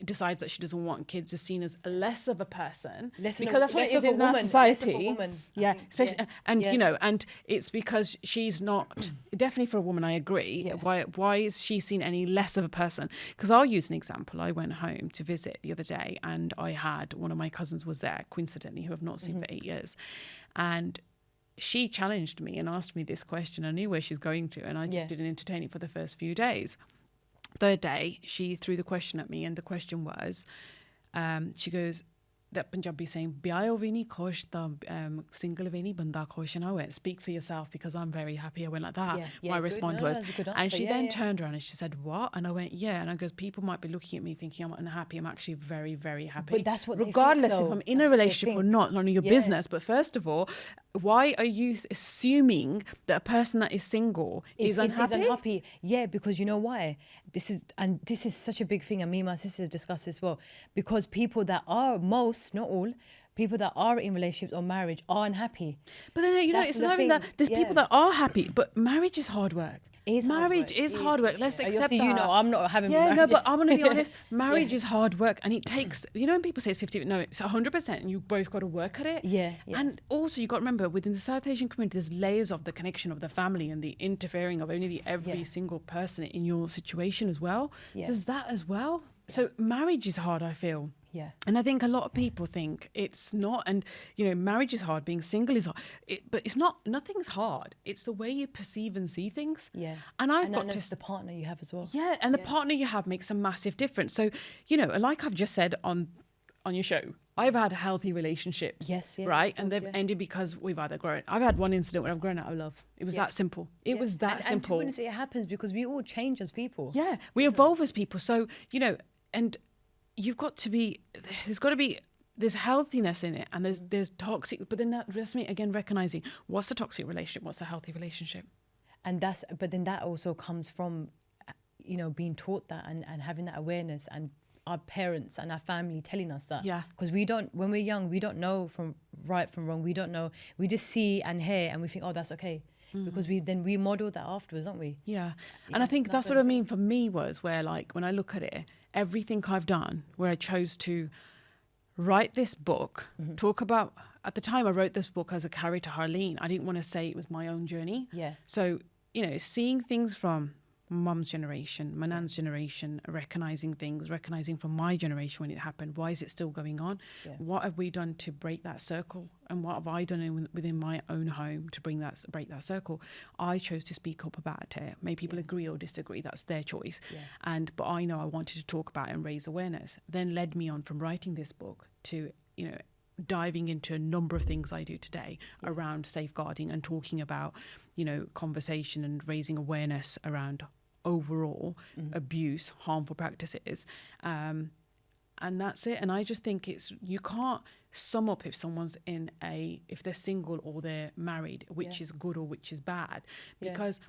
decides that she doesn't want kids is seen as less of a person because that's what it is in our society. Yeah, especially and you know, and it's because she's not definitely for a woman. I agree. Yeah. Why is she seen any less of a person? Because I'll use an example. I went home to visit the other day, and I had one of my cousins was there coincidentally, who I've not seen for 8 years, and she challenged me and asked me this question. I knew where she's going to, and I just didn't entertain it for the first few days. Third day, she threw the question at me, and the question was, she goes, that Punjabi saying, "Byayo vi nahi khosh ta single vi nahi banda khosh." And I went, "Speak for yourself, because I'm very happy." I went like that. My response was, and she then turned around and she said, "What?" And I went, "Yeah." And I goes, "People might be looking at me thinking I'm unhappy. I'm actually very, very happy." But that's what regardless they think, if I'm in a relationship or not, none of your business. But first of all, why are you assuming that a person that is single is unhappy? Yeah, because you know why? This is such a big thing, and me and my sister discussed this as well. Because people that are not all, people that are in relationships or marriage are unhappy. But then, you know, it's not even that. There's people that are happy, but marriage is hard work. Marriage is hard work. Let's accept that. You know, I'm not having marriage. No, but I'm going to be honest. Marriage is hard work, and it takes, you know, when people say it's 50, no, it's 100%, and you both got to work at it. Yeah. And also, you got to remember, within the South Asian community, there's layers of the connection of the family and the interfering of every single person in your situation as well. Yeah. There's that as well. So marriage is hard, I feel. Yeah. And I think a lot of people think it's not. And, you know, marriage is hard, being single is hard. But it's not, nothing's hard. It's the way you perceive and see things. Yeah. And it's the partner you have as well. Yeah. And the partner you have makes a massive difference. So, you know, like I've just said on your show, I've had healthy relationships. Yes. Yeah, right. And they've ended because we've either grown. I've had one incident where I've grown out of love. It was that simple. It was that simple. And it happens because we all change as people. Yeah. We evolve as people. So, you know, and there's healthiness in it, and there's toxic, but then that's me again recognizing what's the toxic relationship, what's a healthy relationship. And but then that also comes from, you know, being taught that and having that awareness, and our parents and our family telling us that. Yeah. Because when we're young, we don't know from right from wrong. We don't know. We just see and hear, and we think, oh, that's okay. Because we model that afterwards, don't we? Yeah. And I think that's what I mean for me was where, like, when I look at it, everything I've done, where I chose to write this book, talk about, at the time I wrote this book as a character, Harleen. I didn't want to say it was my own journey. Yeah. So, you know, seeing things from mum's generation, my nan's generation, recognizing from my generation when it happened. Why is it still going on? Yeah. What have we done to break that circle? And what have I done within my own home to break that circle? I chose to speak up about it. May people agree or disagree, that's their choice. Yeah. But I know I wanted to talk about it and raise awareness. Then led me on from writing this book to, you know, diving into a number of things I do today around safeguarding and talking about, you know, conversation and raising awareness around overall abuse, harmful practices. And that's it. And I just think you can't sum up if someone's if they're single or they're married, which is good or which is bad. Because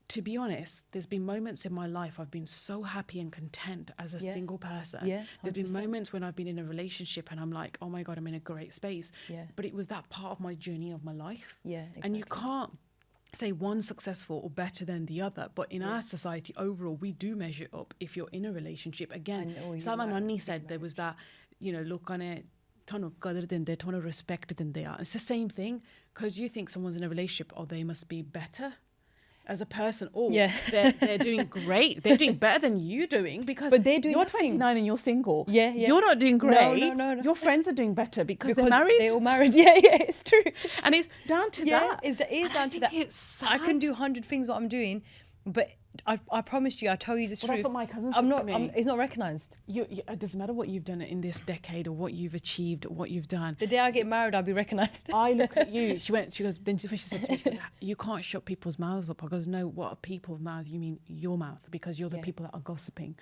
to be honest, there's been moments in my life I've been so happy and content as a single person. There's been moments when I've been in a relationship and I'm like, oh my God, I'm in a great space. But it was that part of my journey of my life. Exactly. And you can't say one's successul or better than the other, but in our society overall, we do measure up if you're in a relationship. Again, it's like my nanny said, there was that, look on it, ton of qadr din de, ton of respect din they are. It's the same thing, because you think someone's in a relationship, or they must be better as a person, or they're doing great, they're doing better than you doing, because but they're doing you're nothing. 29 and you're single. You're not doing great. No. Your friends are doing better because they're married. They're all married. It's true. And it's down to that. It is down to that. It's sad. I can do 100 things what I'm doing, but I promised you, I tell you the truth. That's what my cousin said to me. It's not recognised. It doesn't matter what you've done in this decade or what you've achieved or what you've done. The day I get married, I'll be recognised. I look at you. She goes, then she said to me, she goes, you can't shut people's mouths up. I goes, no, what are people's mouths? You mean your mouth, because you're the people that are gossiping.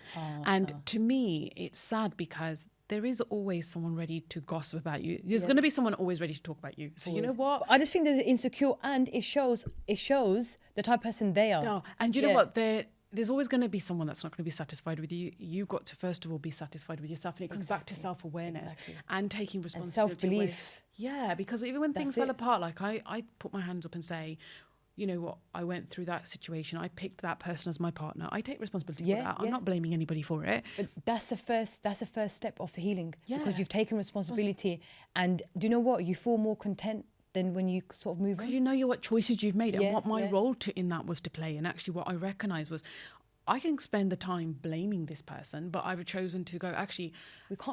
To me, it's sad, because there is always someone ready to gossip about you. There's going to be someone always ready to talk about you. So always. You know what? But I just think they're insecure, and it shows the type of person they are. No. And you know what? There's always going to be someone that's not going to be satisfied with you. You've got to first of all be satisfied with yourself, and it comes back to self-awareness and taking responsibility. And self-belief. Yeah, because even when things fell apart, like I put my hands up and say, you know what, I went through that situation. I picked that person as my partner. I take responsibility for that. I'm not blaming anybody for it. But that's the first step of healing, because you've taken responsibility. And do you know what? You feel more content than when you sort of move on. Because you know what choices you've made and what my role in that was to play. And actually what I recognised was, I can spend the time blaming this person, but I've chosen to go, actually,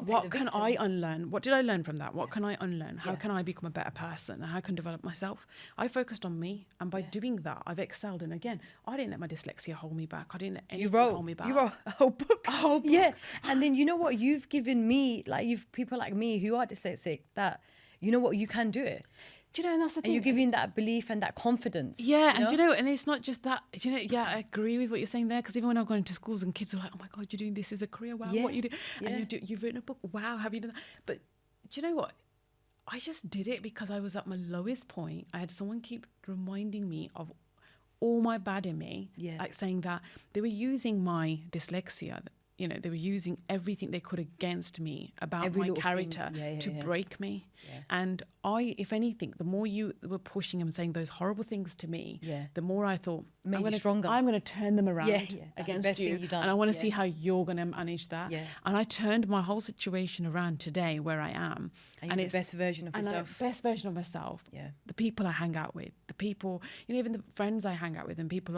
what can I unlearn? What did I learn from that? What can I unlearn? How can I become a better person? And how can I develop myself? I focused on me. And by doing that, I've excelled. And again, I didn't let my dyslexia hold me back. I didn't let anything hold me back. You wrote a whole book. A whole book. Yeah. And then you know what? You've given me, you've people like me who are dyslexic, that, you know what, you can do it. Do you know, and that's the thing. And you're giving that belief and that confidence. Yeah, and do you know, and it's not just that. Do you know, I agree with what you're saying there, because even when I've gone into schools and kids are like, oh my God, you're doing this as a career, wow, what you do. And you've written a book, wow, have you done that? But do you know what? I just did it because I was at my lowest point. I had someone keep reminding me of all my bad in me, like saying that they were using my dyslexia, they were using everything they could against me about my character to break me. And if anything, the more you were pushing and saying those horrible things to me, the more I thought, I'm going to turn them around against you. And I want to see how you're going to manage that. And I turned my whole situation around today where I am. And it's the best version of yourself. Best version of myself. The people I hang out with, the people, even the friends I hang out with, and people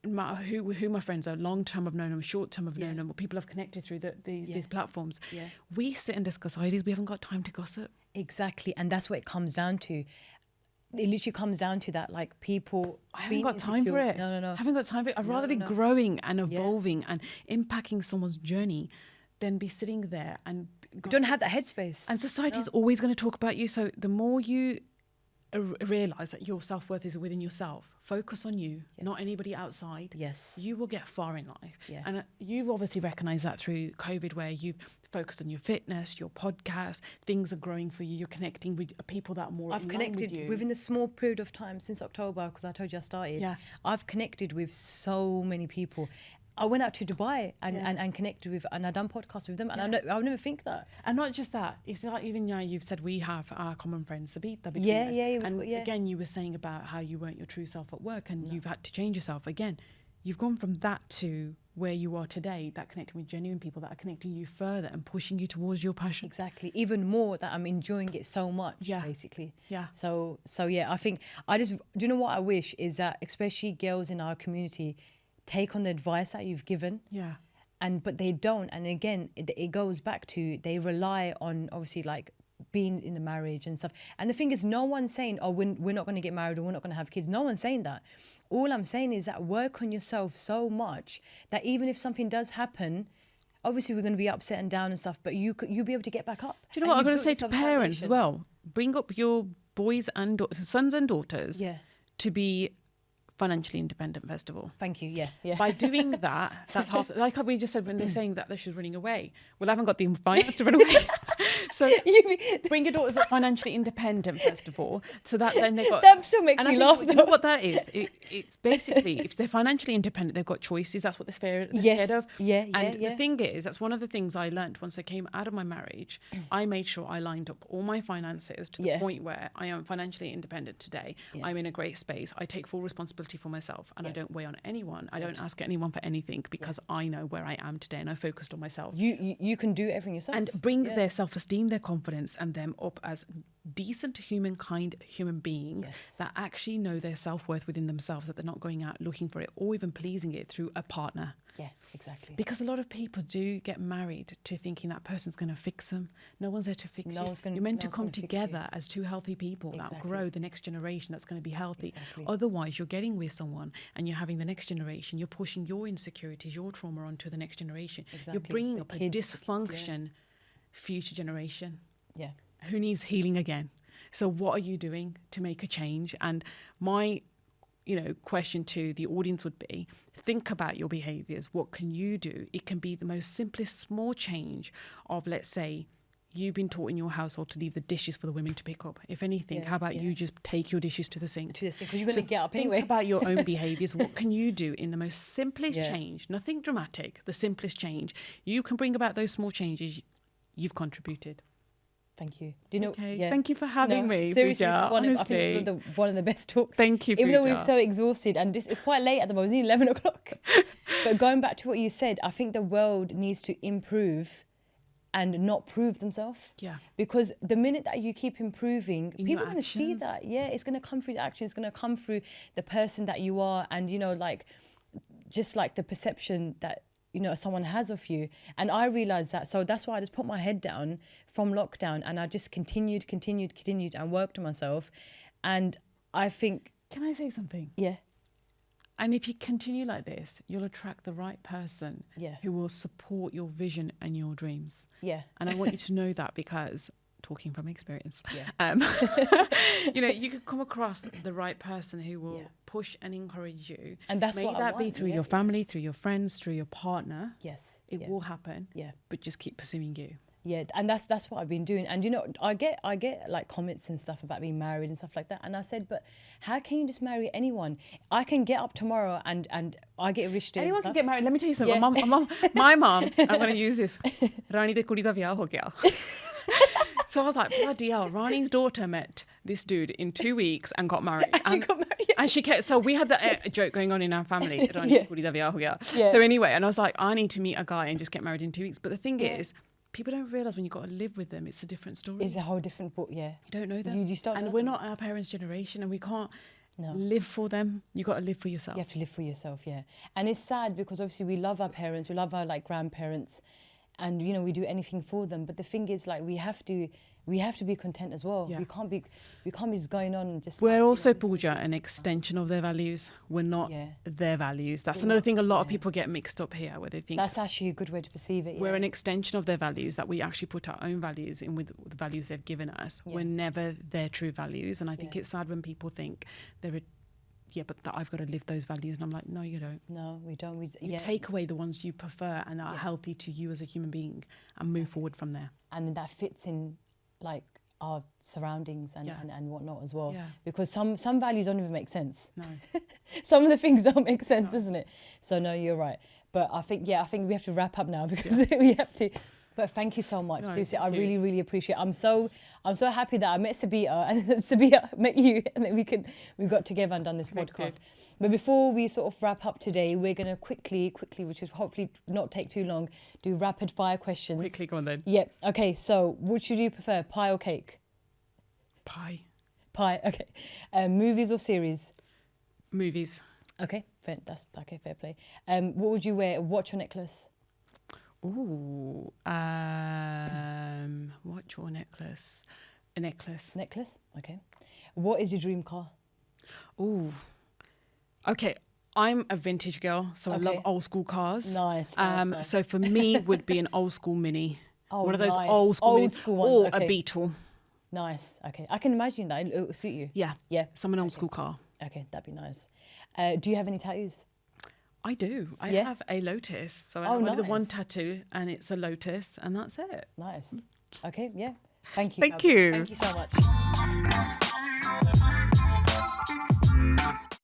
who my friends are, long term I've known them, short term I've known them, or people I've connected through these platforms. We sit and discuss ideas. We haven't got time to gossip. Exactly, and that's what it comes down to. It literally comes down to that, people. I haven't got time for it. No. I haven't got time for it. I'd rather be growing and evolving and impacting someone's journey than be sitting there and you don't have that headspace. And society is always going to talk about you. So the more you realize that your self-worth is within yourself, focus on you, not anybody outside, you will get far in life. And you've obviously recognized that through COVID, where you've focused on your fitness, your podcast, things are growing for you, you're connecting with people that are more I've connected with you. Within a small period of time since October, because I told you I started, I've connected with so many people. I went out to Dubai and connected with, and I done podcasts with them, and I'll never think that. And not just that, it's like even you've said we have our common friend Sabita. And again, you were saying about how you weren't your true self at work, and you've had to change yourself. Again, you've gone from that to where you are today, that connecting with genuine people that are connecting you further and pushing you towards your passion. Exactly. Even more, that I'm enjoying it so much, basically. So I think do you know what I wish is that, especially girls in our community, take on the advice that you've given, but they don't. And again, it goes back to, they rely on obviously being in a marriage and stuff. And the thing is, no one's saying, oh, we're not going to get married or we're not going to have kids. No one's saying that. All I'm saying is that work on yourself so much that even if something does happen, obviously we're going to be upset and down and stuff, but you'll be able to get back up. Do you know what I'm going to say to parents as well? Bring up your boys and sons and daughters to be financially independent, first of all. Thank you. Yeah, yeah. By doing that, that's half, like we just said when they're saying that she's running away. Well, I haven't got the finance to run away. So bring your daughters up financially independent, first of all. So that then they've got... That still makes me laugh. You know what that is? It's basically, if they're financially independent, they've got choices. That's what they're scared of. And the thing is, that's one of the things I learned once I came out of my marriage. I made sure I lined up all my finances to the point where I am financially independent today. I'm in a great space. I take full responsibility for myself, and I don't weigh on anyone. I don't ask anyone for anything, because I know where I am today, and I focused on myself. You can do everything yourself. And bring their self-esteem, their confidence, and them up as decent human beings that actually know their self-worth within themselves, that they're not going out looking for it or even pleasing it through a partner. Yeah, exactly. Because a lot of people do get married to thinking that person's going to fix them. No one's there to fix you. You're meant to come together as two healthy people that grow the next generation that's going to be healthy. Otherwise, you're getting with someone and you're having the next generation. You're pushing your insecurities, your trauma onto the next generation. You're bringing up a dysfunction future generation. Yeah. Who needs healing again? So what are you doing to make a change? And my question to the audience would be, think about your behaviors. What can you do? It can be the most simplest small change of, let's say, you've been taught in your household to leave the dishes for the women to pick up. If anything, how about you just take your dishes to the sink? Because you're going to get up anyway. Think about your own behaviors. What can you do in the most simplest change? Nothing dramatic, the simplest change. You can bring about those small changes. You've contributed. Thank you. Do you know? Okay. Yeah. Thank you for having me. Seriously, Pooja, I think it's one of the best talks. Thank you, Even Pooja. though we're so exhausted, and it's quite late at the moment, it's 11 o'clock. But going back to what you said, I think the world needs to improve and not prove themselves. Yeah. Because the minute that you keep improving, people are going to see that. Yeah, it's going to come through the action. It's going to come through the person that you are, and just like the perception that someone has of you. And I realized that. So that's why I just put my head down from lockdown, and I just continued and worked on myself. And I think... Can I say something? Yeah. And if you continue like this, you'll attract the right person who will support your vision and your dreams. Yeah. And I want you to know that, because... talking from experience, you could come across the right person who will push and encourage you, and that's what that be through your family, through your friends, through your partner. Yes, it will happen. Yeah, but just keep pursuing you. Yeah, and that's what I've been doing. And I get like comments and stuff about being married and stuff like that. And I said, but how can you just marry anyone? I can get up tomorrow and I get rich. Anyone can get married. Let me tell you something. Yeah. My mom, I'm going to use this. Rani de kudi da vyah ho gaya. So I was like, bloody hell, Rani's daughter met this dude in 2 weeks and got married. And she kept, so we had the joke going on in our family. So anyway, and I was like, I need to meet a guy and just get married in 2 weeks. But the thing is, people don't realise when you've got to live with them, it's a different story. It's a whole different book, yeah. You don't know them. And we're not our parents' generation, and we can't live for them. You've got to live for yourself. You have to live for yourself, yeah. And it's sad because obviously we love our parents, we love our grandparents, and we do anything for them. But the thing is, we have to be content as well. Yeah. We can't be just going on and just... We're also, Pooja, an extension of their values. We're not their values. That's another thing a lot of people get mixed up here, where they think... That's actually a good way to perceive it. We're an extension of their values, that we actually put our own values in with the values they've given us. We're never their true values. And I think it's sad when people think they're but that I've got to live those values. And I'm like, no, you don't. No, we don't. You take away the ones you prefer and are healthy to you as a human being, and move forward from there. And then that fits in our surroundings and whatnot as well. Yeah. Because some values don't even make sense. No. Some of the things don't make sense, isn't it? So no, you're right. But I think we have to wrap up now, because we have to. But thank you so much. No, seriously, I really, really appreciate it. I'm so happy that I met Sabita and Sabita met you, and that we got together and done this podcast. But before we sort of wrap up today, we're going to quickly, which is hopefully not take too long, do rapid fire questions. Quickly, go on then. Yep. Okay, so which do you prefer, pie or cake? Pie. Pie, okay. Movies or series? Movies. Okay, fair play. What would you wear, a watch or necklace? Ooh, watch or necklace? A necklace. Necklace, okay. What is your dream car? Ooh, okay. I'm a vintage girl, so I love old school cars. Nice. So for me, would be an old school Mini. One of those old school Minis, ones, or a Beetle. Nice. Okay, I can imagine that it will suit you. Yeah. Some an old school car. Okay, that'd be nice. Do you have any tattoos? I do. I Yeah? have a lotus. So I Oh, have only the one nice. tattoo, and it's a lotus, and that's it. Nice. Okay, yeah. Thank you. Thank Gabby. you. Thank you so much.